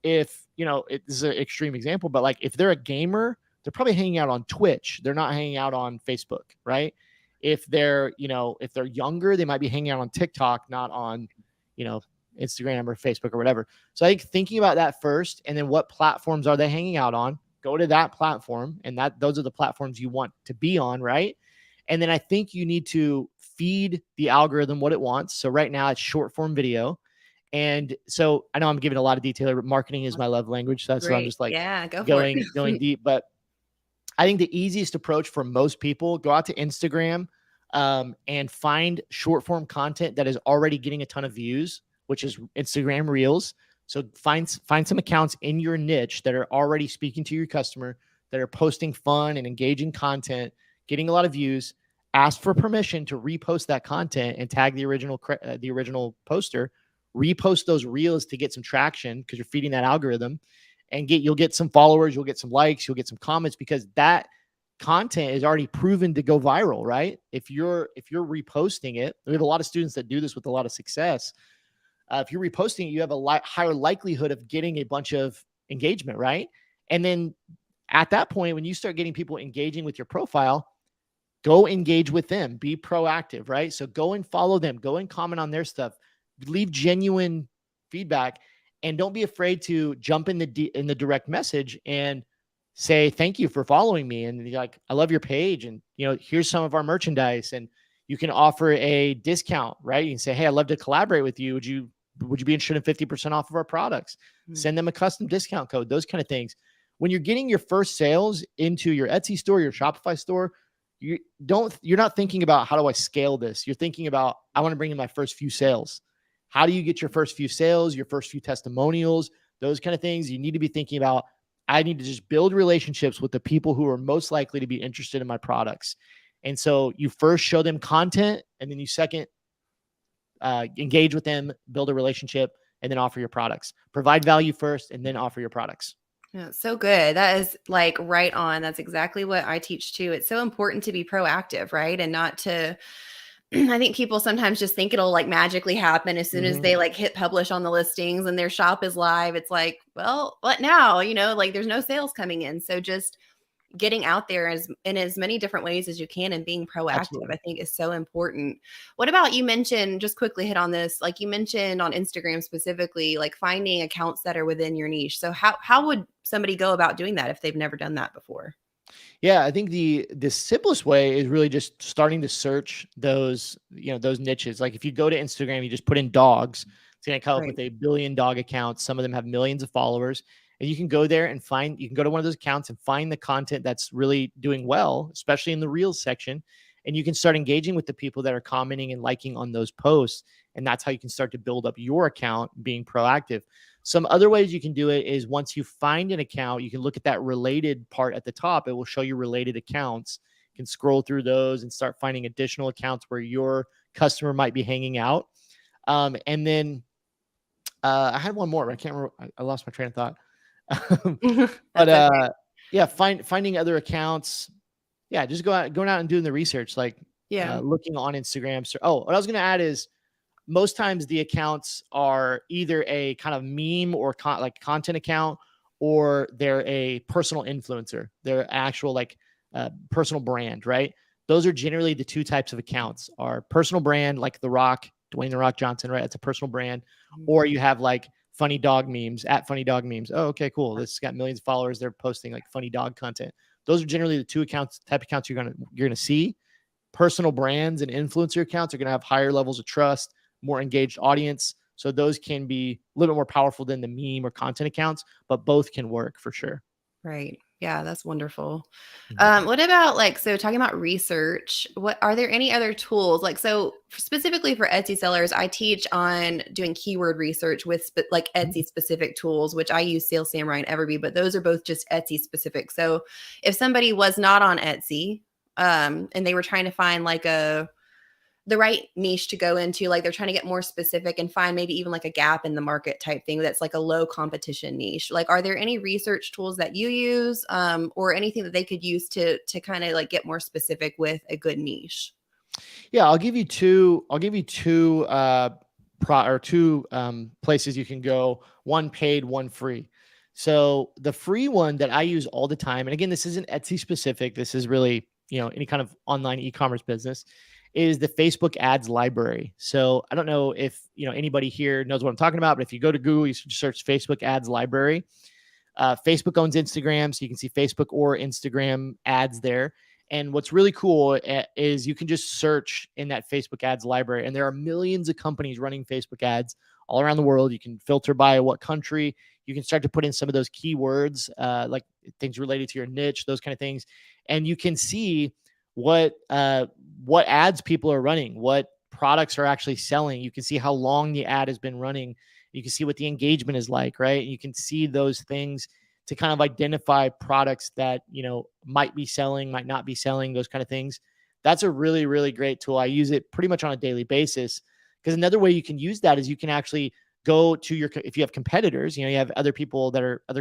if, this is an extreme example, but like if they're a gamer, they're probably hanging out on Twitch. They're not hanging out on Facebook, right? If they're younger, they might be hanging out on TikTok, not on, Instagram or Facebook or whatever. So I think thinking about that first, and then what platforms are they hanging out on? Go to that platform, and those are the platforms you want to be on, right? And then I think you need to feed the algorithm what it wants. So right now it's short form video. And so I know I'm giving a lot of detail. Marketing is my love language. So that's why I'm just like going deep. But I think the easiest approach for most people, go out to Instagram and find short form content that is already getting a ton of views, which is Instagram Reels. So find some accounts in your niche that are already speaking to your customer, that are posting fun and engaging content, getting a lot of views. Ask for permission to repost that content and tag the original poster. Repost those reels to get some traction because you're feeding that algorithm, and you'll get some followers, you'll get some likes, you'll get some comments, because that content is already proven to go viral, right? If you're reposting it, we have a lot of students that do this with a lot of success. If you're reposting it, you have a higher likelihood of getting a bunch of engagement, right? And then at that point, when you start getting people engaging with your profile, go engage with them, be proactive, right? So go and follow them, go and comment on their stuff, leave genuine feedback, and don't be afraid to jump in the direct message and say, thank you for following me. And you're like, I love your page. And, here's some of our merchandise. And you can offer a discount, right? You can say, hey, I'd love to collaborate with you. Would you be interested in 50% off of our products? Send them a custom discount code, those kind of things. When you're getting your first sales into your Etsy store, your Shopify store, you're not thinking about how do I scale this? You're thinking about, I want to bring in my first few sales. How do you get your first few sales, your first few testimonials, those kind of things? You need to be thinking about, I need to just build relationships with the people who are most likely to be interested in my products. And so you first show them content, and then you second engage with them, build a relationship, and then offer your products. Provide value first, and then offer your products. Yeah, so good. That is like right on. That's exactly what I teach too. It's so important to be proactive, right? And not to I think people sometimes just think it'll like magically happen as soon as Mhm. they like hit publish on the listings and their shop is live. It's like, well, what now? Like there's no sales coming in. So just getting out there in as many different ways as you can and being proactive, Absolutely. I think is so important. What about, you mentioned, just quickly hit on this, like you mentioned on Instagram specifically, like finding accounts that are within your niche. So how would somebody go about doing that if they've never done that before? Yeah, I think the simplest way is really just starting to search those, those niches. Like if you go to Instagram, you just put in dogs, it's going to come up Right. with a billion dog accounts. Some of them have millions of followers. And you can go there and you can go to one of those accounts and find the content that's really doing well, especially in the Reels section. And you can start engaging with the people that are commenting and liking on those posts. And that's how you can start to build up your account, being proactive. Some other ways you can do it is once you find an account, you can look at that related part at the top. It will show you related accounts. You can scroll through those and start finding additional accounts where your customer might be hanging out. And then I had one more, but I can't remember. I lost my train of thought. But That's okay. yeah, finding other accounts. Yeah, just going out and doing the research, like Yeah. looking on Instagram. So, what I was going to add is most times the accounts are either a kind of meme or like content account, or they're a personal influencer. They're actual like personal brand, right? Those are generally the two types of accounts: are personal brand, like The Rock, Dwayne The Rock Johnson, right? That's a personal brand. Mhm. Or you have like funny dog memes at funny dog memes. Oh, okay, cool. This has got millions of followers. They're posting like funny dog content. Those are generally the two type of accounts you're gonna see. Personal brands and influencer accounts are going to have higher levels of trust, more engaged audience. So those can be a little bit more powerful than the meme or content accounts, but both can work for sure. Right. Yeah, that's wonderful. Mhm. What about like, so talking about research, what are there any other tools? Like, so specifically for Etsy sellers, I teach on doing keyword research with like Etsy specific tools, which I use Sales Samurai and Everbee, but those are both just Etsy specific. So if somebody was not on Etsy, and they were trying to find like the right niche to go into, like they're trying to get more specific and find maybe even like a gap in the market type thing that's like a low competition niche, like are there any research tools that you use, or anything that they could use to kind of like get more specific with a good niche? Yeah, I'll give you two. Two places you can go. One paid, one free. So the free one that I use all the time, and again, this isn't Etsy specific. This is really any kind of online e-commerce business, is the Facebook ads library. So I don't know if anybody here knows what I'm talking about, but if you go to Google, you search Facebook ads library. Facebook owns Instagram, so you can see Facebook or Instagram ads there. And what's really cool is you can just search in that Facebook ads library, and there are millions of companies running Facebook ads all around the world. You can filter by what country. You can start to put in some of those keywords, like things related to your niche, those kind of things, and you can see what ads people are running, what products are actually selling. You can see how long the ad has been running. You can see what the engagement is like, right? You can see those things to kind of identify products that, might be selling, might not be selling, those kind of things. That's a really, really great tool. I use it pretty much on a daily basis, because another way you can use that is you can actually go to if you have competitors, you have other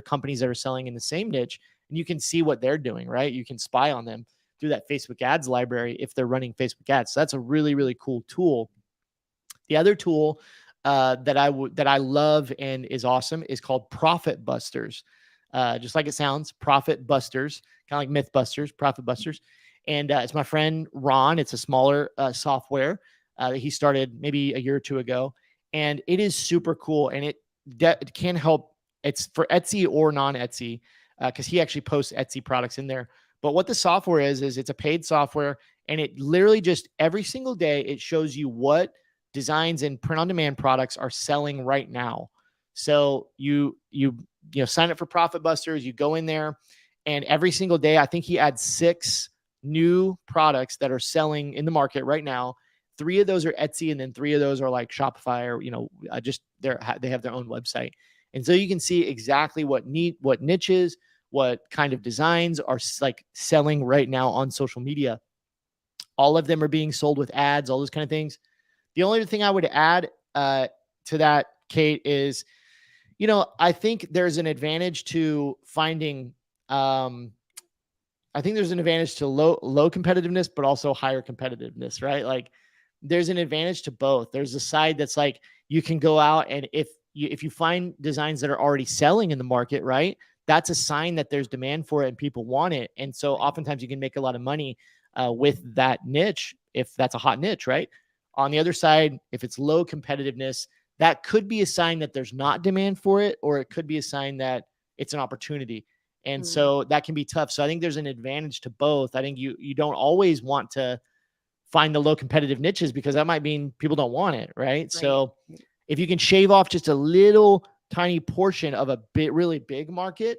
companies that are selling in the same niche, and you can see what they're doing, right? You can spy on them through that Facebook ads library if they're running Facebook ads. So that's a really, really cool tool. The other tool that I love and is awesome is called Profit Busters. Just like it sounds, Profit Busters, kind of like Mythbusters, Profit Busters. And it's my friend Ron. It's a smaller software that he started maybe a year or two ago, and it is super cool. And it can help. It's for Etsy or non-Etsy, because he actually posts Etsy products in there. But what the software is it's a paid software, and it literally just every single day it shows you what designs and print on demand products are selling right now. So you sign up for Profit Busters, you go in there, and every single day, I think he adds 6 new products that are selling in the market right now. 3 of those are Etsy, and then 3 of those are like Shopify, or just they have their own website. And so you can see exactly what niches, what kind of designs are like selling right now on social media. All of them are being sold with ads, all those kind of things. The only thing I would add to that, Kate, is, I think there's an advantage to finding. I think there's an advantage to low competitiveness, but also higher competitiveness, right? Like there's an advantage to both. There's a side that's like, you can go out and if you find designs that are already selling in the market, right? That's a sign that there's demand for it and people want it. And so oftentimes you can make a lot of money with that niche if that's a hot niche, right? On the other side, if it's low competitiveness, that could be a sign that there's not demand for it, or it could be a sign that it's an opportunity. And so that can be tough. So I think there's an advantage to both. I think you don't always want to find the low competitive niches because that might mean people don't want it, right? So if you can shave off just a little tiny portion of a really big market,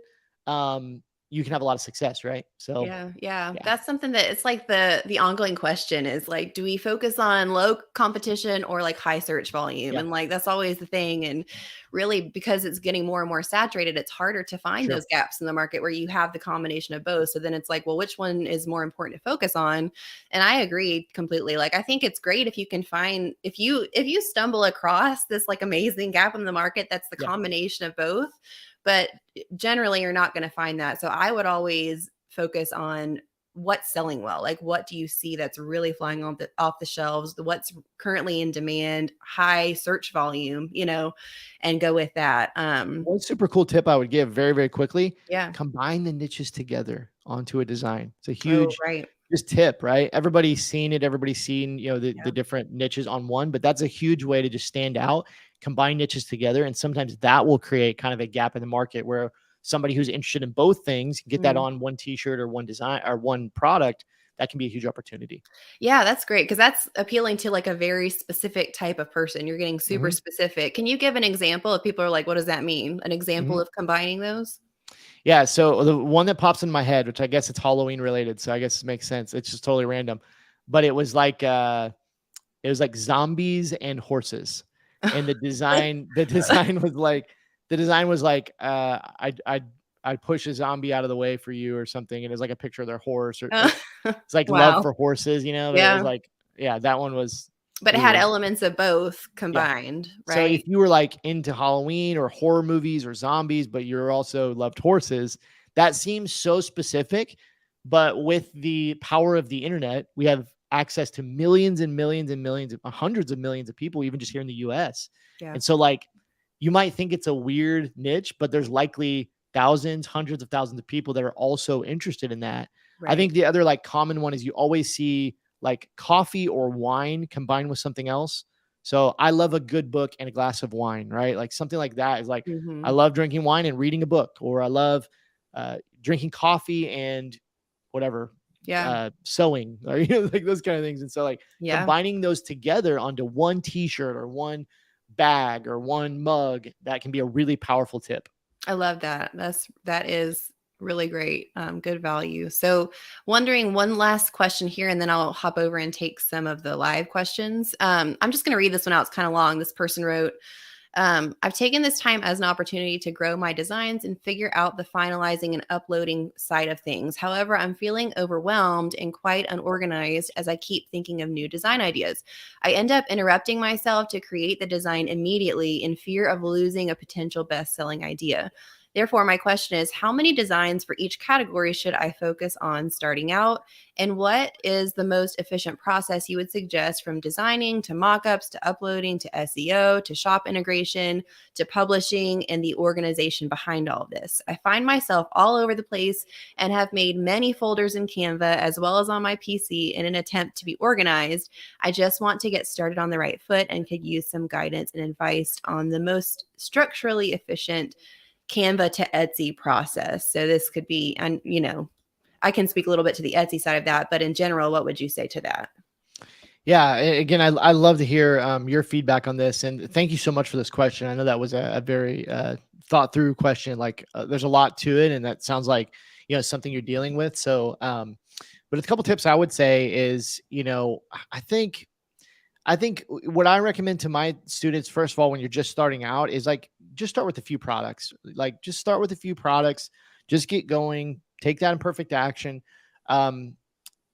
you can have a lot of success, right? So yeah. That's something that it's like the ongoing question is like, do we focus on low competition or like high search volume? And like, that's always the thing. And really, because it's getting more and more saturated, it's harder to find those gaps in the market where you have the combination of both. So then it's like, well, which one is more important to focus on? And I agree completely. Like, I think it's great if you can find, if you stumble across this like amazing gap in the market, that's the combination of both. But generally, you're not going to find that. So I would always focus on what's selling well. Like, what do you see that's really flying off the shelves? What's currently in demand, high search volume, and go with that. One super cool tip I would give very, very quickly. Yeah. Combine the niches together onto a design. It's a huge right. just tip, right? Everybody's seen it. Everybody's seen, the different niches on one, but that's a huge way to just stand out. Combine niches together. And sometimes that will create kind of a gap in the market where somebody who's interested in both things can get that on one t-shirt or one design or one product. That can be a huge opportunity. Yeah, that's great because that's appealing to like a very specific type of person. You're getting super specific. Can you give an example if people are like, what does that mean? An example of combining those? Yeah. So the one that pops in my head, which I guess it's Halloween related, so I guess it makes sense. It's just totally random, but it was like zombies and horses, and the design was like I'd push a zombie out of the way for you or something, and it's like a picture of their horse, or it's like love for horses, but it was like, that one was. But it had elements of both combined, right? So if you were like into Halloween or horror movies or zombies, but you're also loved horses, that seems so specific. But with the power of the internet, we have access to millions and millions and millions, hundreds of millions of people, even just here in the US. And so like, you might think it's a weird niche, but there's likely thousands, hundreds of thousands of people that are also interested in that. I think the other like common one is you always see like coffee or wine combined with something else. So I love a good book and a glass of wine, right? Like something like that is like, I love drinking wine and reading a book, or I love drinking coffee and whatever, sewing, or, like those kind of things. And so like combining those together onto one t-shirt or one bag or one mug, that can be a really powerful tip. I love that. That is really great. Good value. So wondering one last question here, and then I'll hop over and take some of the live questions. I'm just going to read this one out. It's kind of long. This person wrote, I've taken this time as an opportunity to grow my designs and figure out the finalizing and uploading side of things. However, I'm feeling overwhelmed and quite unorganized as I keep thinking of new design ideas. I end up interrupting myself to create the design immediately in fear of losing a potential best-selling idea. Therefore, my question is, how many designs for each category should I focus on starting out? And what is the most efficient process you would suggest, from designing to mockups to uploading to SEO to shop integration to publishing and the organization behind all of this? I find myself all over the place and have made many folders in Canva as well as on my PC in an attempt to be organized. I just want to get started on the right foot and could use some guidance and advice on the most structurally efficient Canva to Etsy process. So this could be, and I can speak a little bit to the Etsy side of that, but in general, what would you say to that? Yeah, again, I love to hear your feedback on this, and thank you so much for this question. I know that was a very thought through question. Like there's a lot to it, and that sounds like something you're dealing with. So, but a couple tips I would say is, I think what I recommend to my students, first of all, when you're just starting out, is like, just start with a few products. Like, just start with a few products, just get going, take that in perfect action. I'm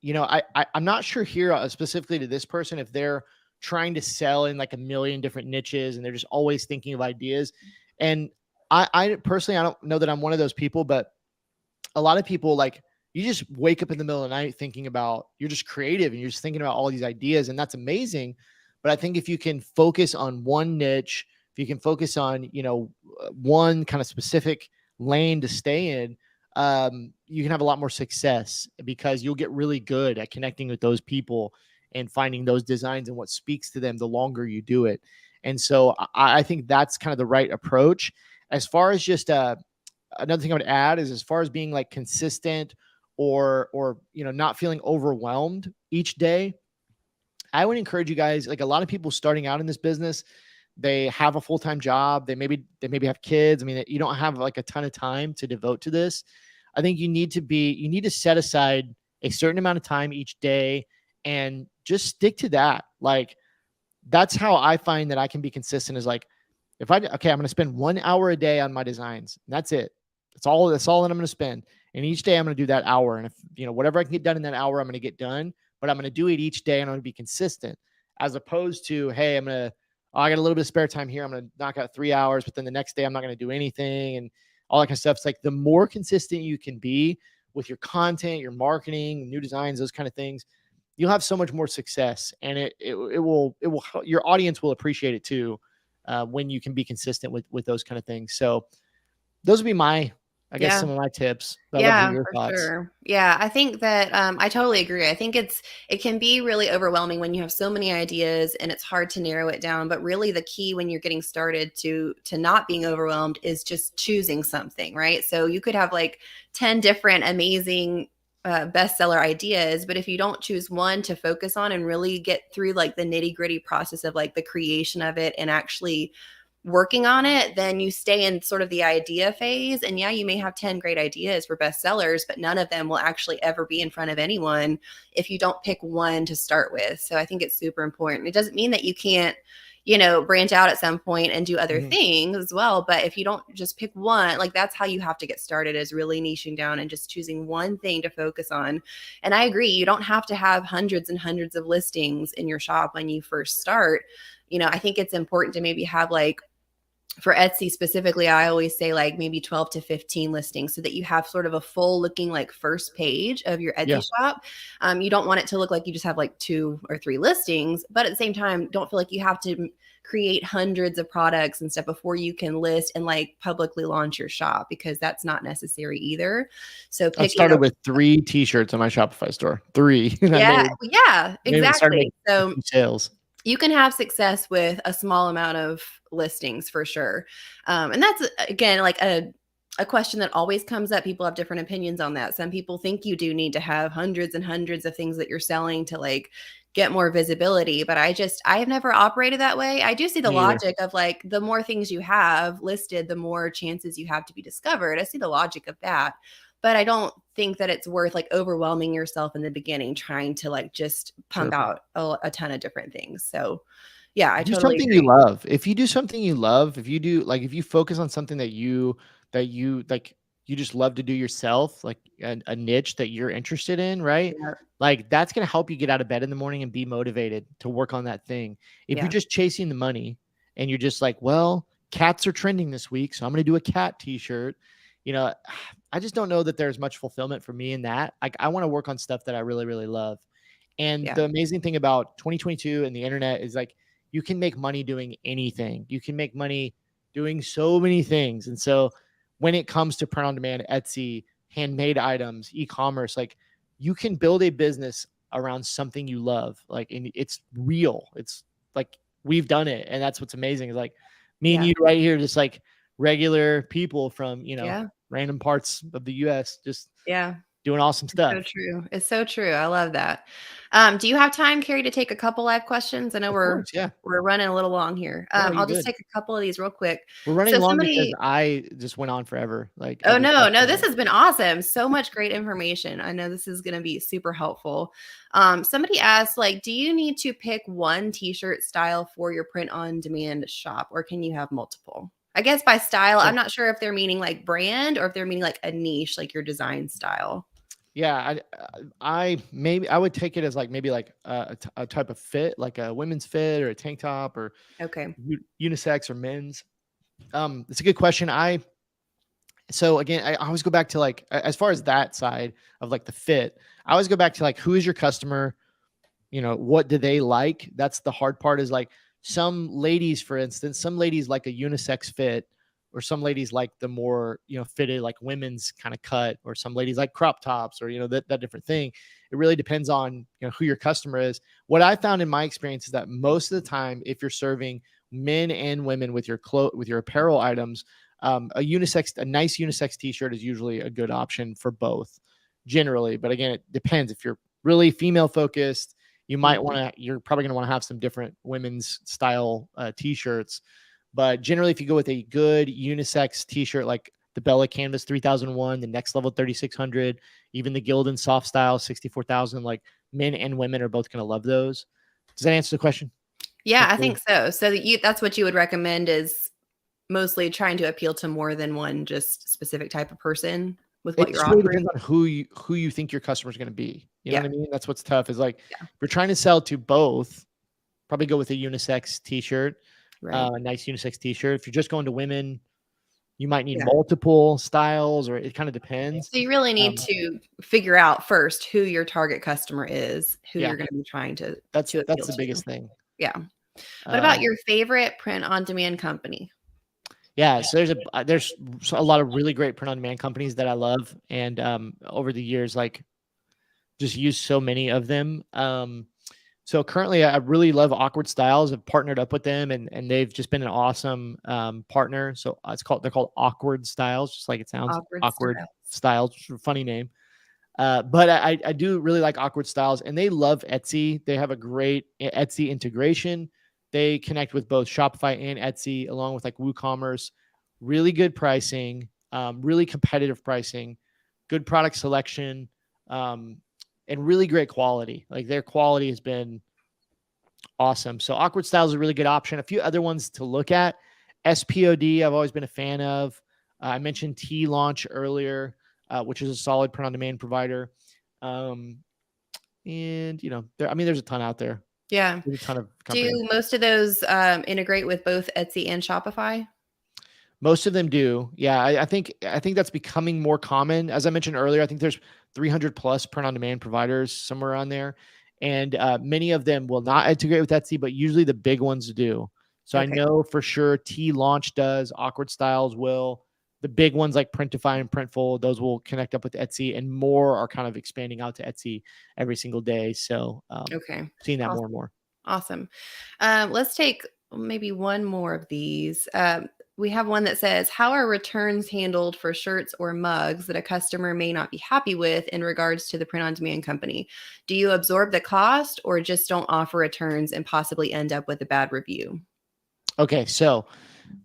not sure here specifically to this person, if they're trying to sell in like a million different niches and they're just always thinking of ideas. And I personally, I don't know that I'm one of those people, but a lot of people like you just wake up in the middle of the night thinking about, you're just creative and you're just thinking about all these ideas, and that's amazing. But I think if you can focus on one niche, if you can focus on, one kind of specific lane to stay in, you can have a lot more success because you'll get really good at connecting with those people and finding those designs and what speaks to them the longer you do it. And so I think that's kind of the right approach. As far as just another thing I would add is, as far as being like consistent or not feeling overwhelmed each day, I would encourage you guys, like a lot of people starting out in this business, they have a full-time job, they maybe have kids. I mean, you don't have like a ton of time to devote to this. I think you need to set aside a certain amount of time each day and just stick to that. Like, that's how I find that I can be consistent, is like, I'm going to spend 1 hour a day on my designs. And that's it. That's all that I'm going to spend. And each day I'm going to do that hour. And if, whatever I can get done in that hour, I'm going to get done, but I'm going to do it each day and I'm going to be consistent, as opposed to, hey, I got a little bit of spare time here, I'm going to knock out 3 hours, but then the next day I'm not going to do anything and all that kind of stuff. It's like, the more consistent you can be with your content, your marketing, new designs, those kind of things, you'll have so much more success, and it will, your audience will appreciate it too, when you can be consistent with those kind of things. So those would be I guess, some of my tips. I'd love to hear Yeah, your for thoughts. sure. Yeah, I think that I totally agree. I think it can be really overwhelming when you have so many ideas and it's hard to narrow it down. But really, the key when you're getting started to not being overwhelmed is just choosing something, right? So you could have like 10 different amazing bestseller ideas, but if you don't choose one to focus on and really get through like the nitty gritty process of like the creation of it and actually working on it, then you stay in sort of the idea phase. And yeah, you may have 10 great ideas for bestsellers, but none of them will actually ever be in front of anyone if you don't pick one to start with. So I think it's super important. It doesn't mean that you can't, branch out at some point and do other things as well. But if you don't just pick one, like that's how you have to get started, is really niching down and just choosing one thing to focus on. And I agree, you don't have to have hundreds and hundreds of listings in your shop when you first start. I think it's important to maybe have like, for Etsy specifically, I always say like maybe 12 to 15 listings so that you have sort of a full looking like first page of your Etsy shop. You don't want it to look like you just have like 2 or 3 listings, but at the same time, don't feel like you have to create hundreds of products and stuff before you can list and like publicly launch your shop, because that's not necessary either. So I started with 3 t-shirts on my Shopify store. 3. Yeah, exactly. So sales. you can have success with a small amount of listings for sure. And that's, again, like a question that always comes up. People have different opinions on that. Some people think you do need to have hundreds and hundreds of things that you're selling to like get more visibility. But I have never operated that way. I do see the logic of like, the more things you have listed, the more chances you have to be discovered. I see the logic of that. But I don't think that it's worth like overwhelming yourself in the beginning trying to like just pump out a ton of different things. So yeah, I totally something agree. you love. If you do something you love, if you focus on something that you like, you just love to do yourself, like a niche that you're interested in, right? Yeah. Like, that's going to help you get out of bed in the morning and be motivated to work on that thing. If you're just chasing the money and you're just like, well, cats are trending this week, so I'm going to do a cat t-shirt. I just don't know that there's much fulfillment for me in that. Like, I want to work on stuff that I really, really love. And the amazing thing about 2022 and the internet is like, you can make money doing anything. You can make money doing so many things. And so when it comes to print on demand, Etsy, handmade items, e-commerce, like, you can build a business around something you love. Like, and it's real. It's like, we've done it. And that's what's amazing, is like, me and you right here, just like regular people from, random parts of the US, just doing awesome stuff. So true. It's so true. I love that. Do you have time, Carrie, to take a couple live questions? I know we're running a little long here. I'll just take a couple of these real quick. We're running long because I just went on forever. Like, oh no, this has been awesome. So much great information. I know this is going to be super helpful. Somebody asked, like, do you need to pick one t-shirt style for your print on demand shop, or can you have multiple? I guess by style, I'm not sure if they're meaning like brand or if they're meaning like a niche, like your design style. Yeah, I would take it as like maybe like a type of fit, like a women's fit or a tank top or unisex or men's. It's a good question. So again, I always go back to like, as far as that side of like the fit, I always go back to like, who is your customer? What do they like? That's the hard part, is like some ladies, for instance, some ladies like a unisex fit, or some ladies like the more, fitted, like women's kind of cut, or some ladies like crop tops, or, that different thing. It really depends on, who your customer is. What I found in my experience is that most of the time, if you're serving men and women with your with your apparel items, a nice unisex t-shirt is usually a good option for both, generally. But again, it depends. If you're really female focused, you're probably going to want to have some different women's style t-shirts. But generally, if you go with a good unisex t-shirt, like the Bella Canvas 3001, the Next Level 3600, even the Gildan Soft Style 64,000, like men and women are both going to love those. Does that answer the question? Yeah, I think so. So that's what you would recommend, is mostly trying to appeal to more than one just specific type of person with what you're really offering. depends on who you think your customer is going to be. You know what I mean? That's what's tough, is like, if you're trying to sell to both, probably go with a unisex t-shirt, a nice unisex t-shirt. If you're just going to women, you might need multiple styles, or it kind of depends. So you really need to figure out first who your target customer is, who you're going to be trying to That's appeal the biggest thing. Yeah. What about your favorite print-on-demand company? Yeah, so there's a lot of really great print-on-demand companies that I love, and over the years, like, just use so many of them. So currently, I really love Awkward Styles. I've partnered up with them, and they've just been an awesome partner. So they're called Awkward Styles, just like it sounds. Awkward Styles, funny name. But I do really like Awkward Styles, and they love Etsy. They have a great Etsy integration. They connect with both Shopify and Etsy, along with like WooCommerce. Really good pricing, really competitive pricing, good product selection, and really great quality. Like, their quality has been awesome. So Awkward Styles is a really good option. A few other ones to look at. SPOD, I've always been a fan of. I mentioned T-Launch earlier, which is a solid print-on-demand provider. And, there's a ton out there. Yeah. There's a ton of companies. Do most of those integrate with both Etsy and Shopify? Most of them do. Yeah, I think that's becoming more common. As I mentioned earlier, I think there's 300 plus print-on-demand providers, somewhere around there. And many of them will not integrate with Etsy, but usually the big ones do. So I know for sure T-Launch does, Awkward Styles will. The big ones like Printify and Printful, those will connect up with Etsy, and more are kind of expanding out to Etsy every single day. So seeing that more and more. Awesome. Let's take maybe one more of these. We have one that says, how are returns handled for shirts or mugs that a customer may not be happy with in regards to the print-on-demand company? Do you absorb the cost, or just don't offer returns and possibly end up with a bad review? Okay, so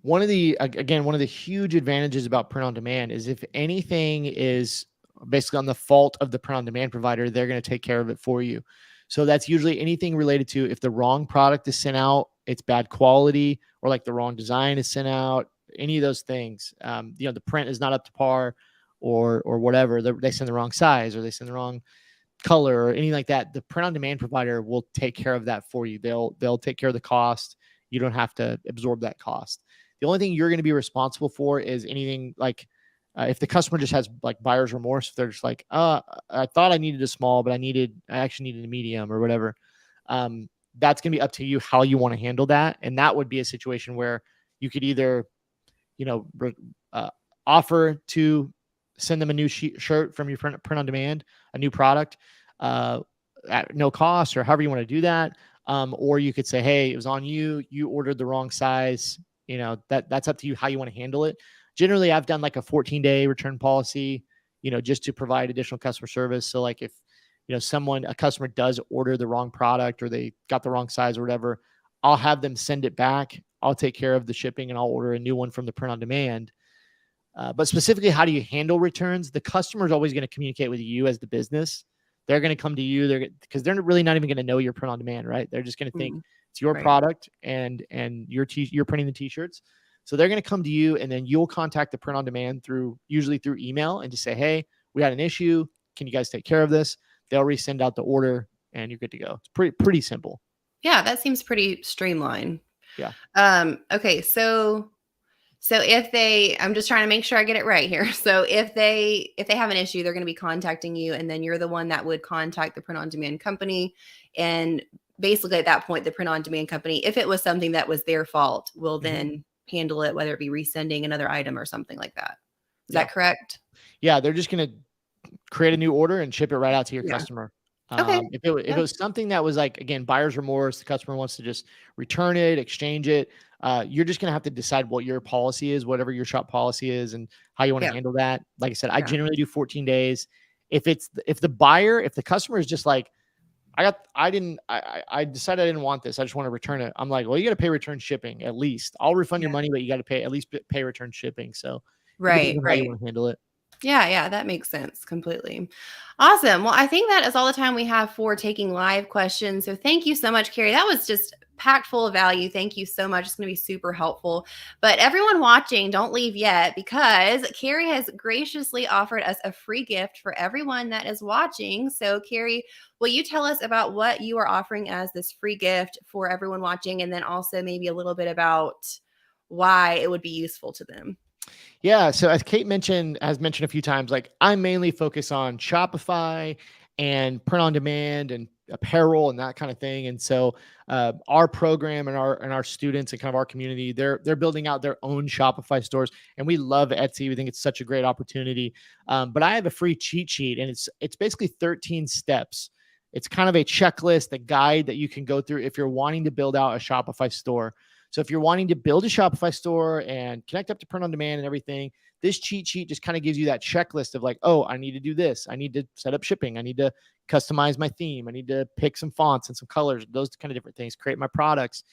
one of the huge advantages about print-on-demand is, if anything is basically on the fault of the print-on-demand provider, they're going to take care of it for you. So that's usually anything related to, if the wrong product is sent out, it's bad quality, or like the wrong design is sent out, any of those things. The print is not up to par, or whatever. They send the wrong size, or they send the wrong color, or anything like that. The print-on-demand provider will take care of that for you. They'll take care of the cost. You don't have to absorb that cost. The only thing you're going to be responsible for is anything like, if the customer just has like buyer's remorse, if they're just like, I thought I needed a small, but I actually needed a medium, or whatever. That's going to be up to you how you want to handle that. And that would be a situation where you could either, offer to send them a new shirt from your print on demand, a new product, at no cost, or however you want to do that. Or you could say, hey, it was on you. You ordered the wrong size. That's up to you how you want to handle it. Generally, I've done like a 14-day return policy, just to provide additional customer service. So like, if, a customer does order the wrong product, or they got the wrong size or whatever, I'll have them send it back. I'll take care of the shipping, and I'll order a new one from the print on demand. But specifically, how do you handle returns? The customer is always going to communicate with you as the business. They're going to come to you because they're really not even going to know your print on demand, right? They're just going to think it's your product, and you're printing the t-shirts. So they're going to come to you, and then you'll contact the print on demand usually through email, and just say, hey, we had an issue. Can you guys take care of this? They'll resend out the order, and you're good to go. It's pretty simple. Yeah, that seems pretty streamlined. Yeah. Okay, so So I'm just trying to make sure I get it right here. So if they have an issue, they're going to be contacting you, and then you're the one that would contact the print on demand company. And basically at that point, the print on demand company, if it was something that was their fault, will then handle it, whether it be resending another item or something like that. Is that correct? Yeah. They're just going to create a new order and ship it right out to your Yeah. customer. Okay. If it was something that was like, again, buyer's remorse, the customer wants to just return it, exchange it. You're just going to have to decide what your policy is, whatever your shop policy is, and how you want to Yeah. handle that. Like I said, I Yeah. generally do 14 days. If the customer is just like, I decided I didn't want this, I just want to return it, I'm like, well, you got to pay return shipping at least. I'll refund your Yeah. money, but you got to pay at least pay return shipping. So it depends Right. on how you Right. want to handle it. Yeah, that makes sense completely. Awesome. Well, I think that is all the time we have for taking live questions. So thank you so much, Carrie. That was just packed full of value. Thank you so much. It's going to be super helpful. But everyone watching, don't leave yet, because Carrie has graciously offered us a free gift for everyone that is watching. So Carrie, will you tell us about what you are offering as this free gift for everyone watching, and then also maybe a little bit about why it would be useful to them? Yeah. So as Kate has mentioned a few times, like I mainly focus on Shopify and print on demand and apparel and that kind of thing. And so our program and our students and kind of our community, they're building out their own Shopify stores, and we love Etsy. We think it's such a great opportunity. But I have a free cheat sheet, and it's basically 13 steps. It's kind of a checklist, a guide that you can go through if you're wanting to build out a Shopify store. So if you're wanting to build a Shopify store and connect up to print on demand and everything, this cheat sheet just kind of gives you that checklist of like, oh, I need to do this. I need to set up shipping. I need to customize my theme. I need to pick some fonts and some colors, those kind of different things, create my products.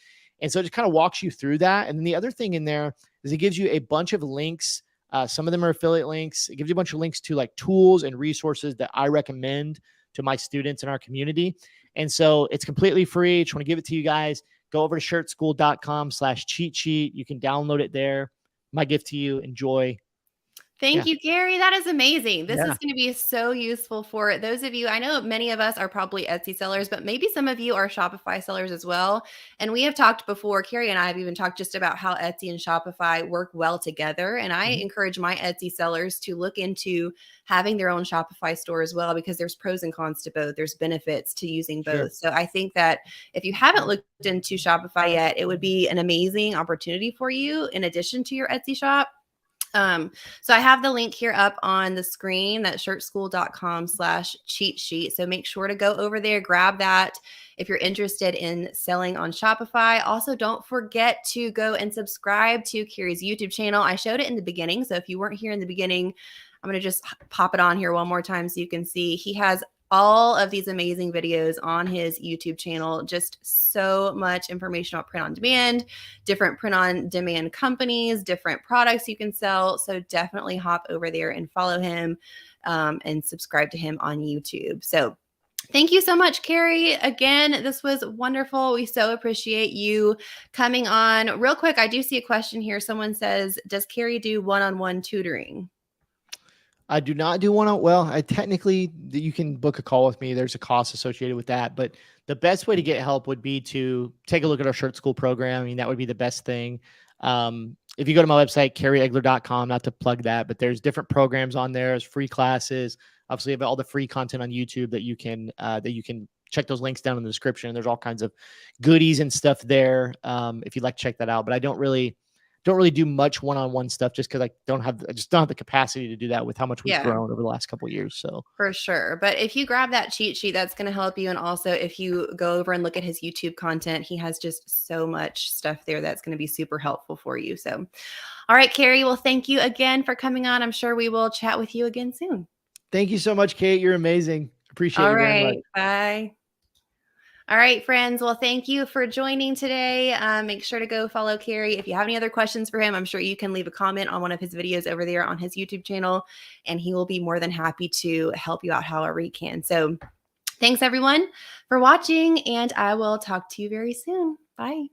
And so it just kind of walks you through that. And then the other thing in there is it gives you a bunch of links. Some of them are affiliate links. It gives you a bunch of links to like tools and resources that I recommend to my students in our community. And so it's completely free. I just want to give it to you guys. Go over to shirtschool.com/cheat sheet. You can download it there. My gift to you. Enjoy. Thank Yeah. you, Gary. That is amazing. This Yeah. is going to be so useful for those of you. I know many of us are probably Etsy sellers, but maybe some of you are Shopify sellers as well. And we have talked before, Carrie and I have even talked just about how Etsy and Shopify work well together. And I encourage my Etsy sellers to look into having their own Shopify store as well, because there's pros and cons to both. There's benefits to using both. Sure. So I think that if you haven't looked into Shopify yet, it would be an amazing opportunity for you in addition to your Etsy shop. So I have the link here up on the screen, that's shirtschool.com/cheat sheet. So make sure to go over there, grab that if you're interested in selling on Shopify. Also, don't forget to go and subscribe to Carrie's YouTube channel. I showed it in the beginning. So if you weren't here in the beginning, I'm going to just pop it on here one more time so you can see. He has all of these amazing videos on his YouTube channel. Just so much information about print on demand, different print on demand companies, different products you can sell. So definitely hop over there and follow him and subscribe to him on YouTube. So thank you so much, Carrie. Again, this was wonderful. We so appreciate you coming on. Real quick, I do see a question here. Someone says, does Carrie do one-on-one tutoring? I do not do I technically, you can book a call with me. There's a cost associated with that, but the best way to get help would be to take a look at our Shirt School program. I mean, that would be the best thing. If you go to my website, carrieegeler.com, not to plug that, but there's different programs on there. There's free classes. Obviously, you have all the free content on YouTube that you can check those links down in the description. There's all kinds of goodies and stuff there. If you'd like to check that out, but I don't really do much one-on-one stuff just because I just don't have the capacity to do that with how much we've grown over the last couple of years. So for sure. But if you grab that cheat sheet, that's going to help you. And also if you go over and look at his YouTube content, he has just so much stuff there that's going to be super helpful for you. So, all right, Carrie, well, thank you again for coming on. I'm sure we will chat with you again soon. Thank you so much, Kate. You're amazing. Appreciate you very much. Bye. All right, friends. Well, thank you for joining today. Make sure to go follow Carrie. If you have any other questions for him, I'm sure you can leave a comment on one of his videos over there on his YouTube channel, and he will be more than happy to help you out however he can. So thanks, everyone, for watching, and I will talk to you very soon. Bye.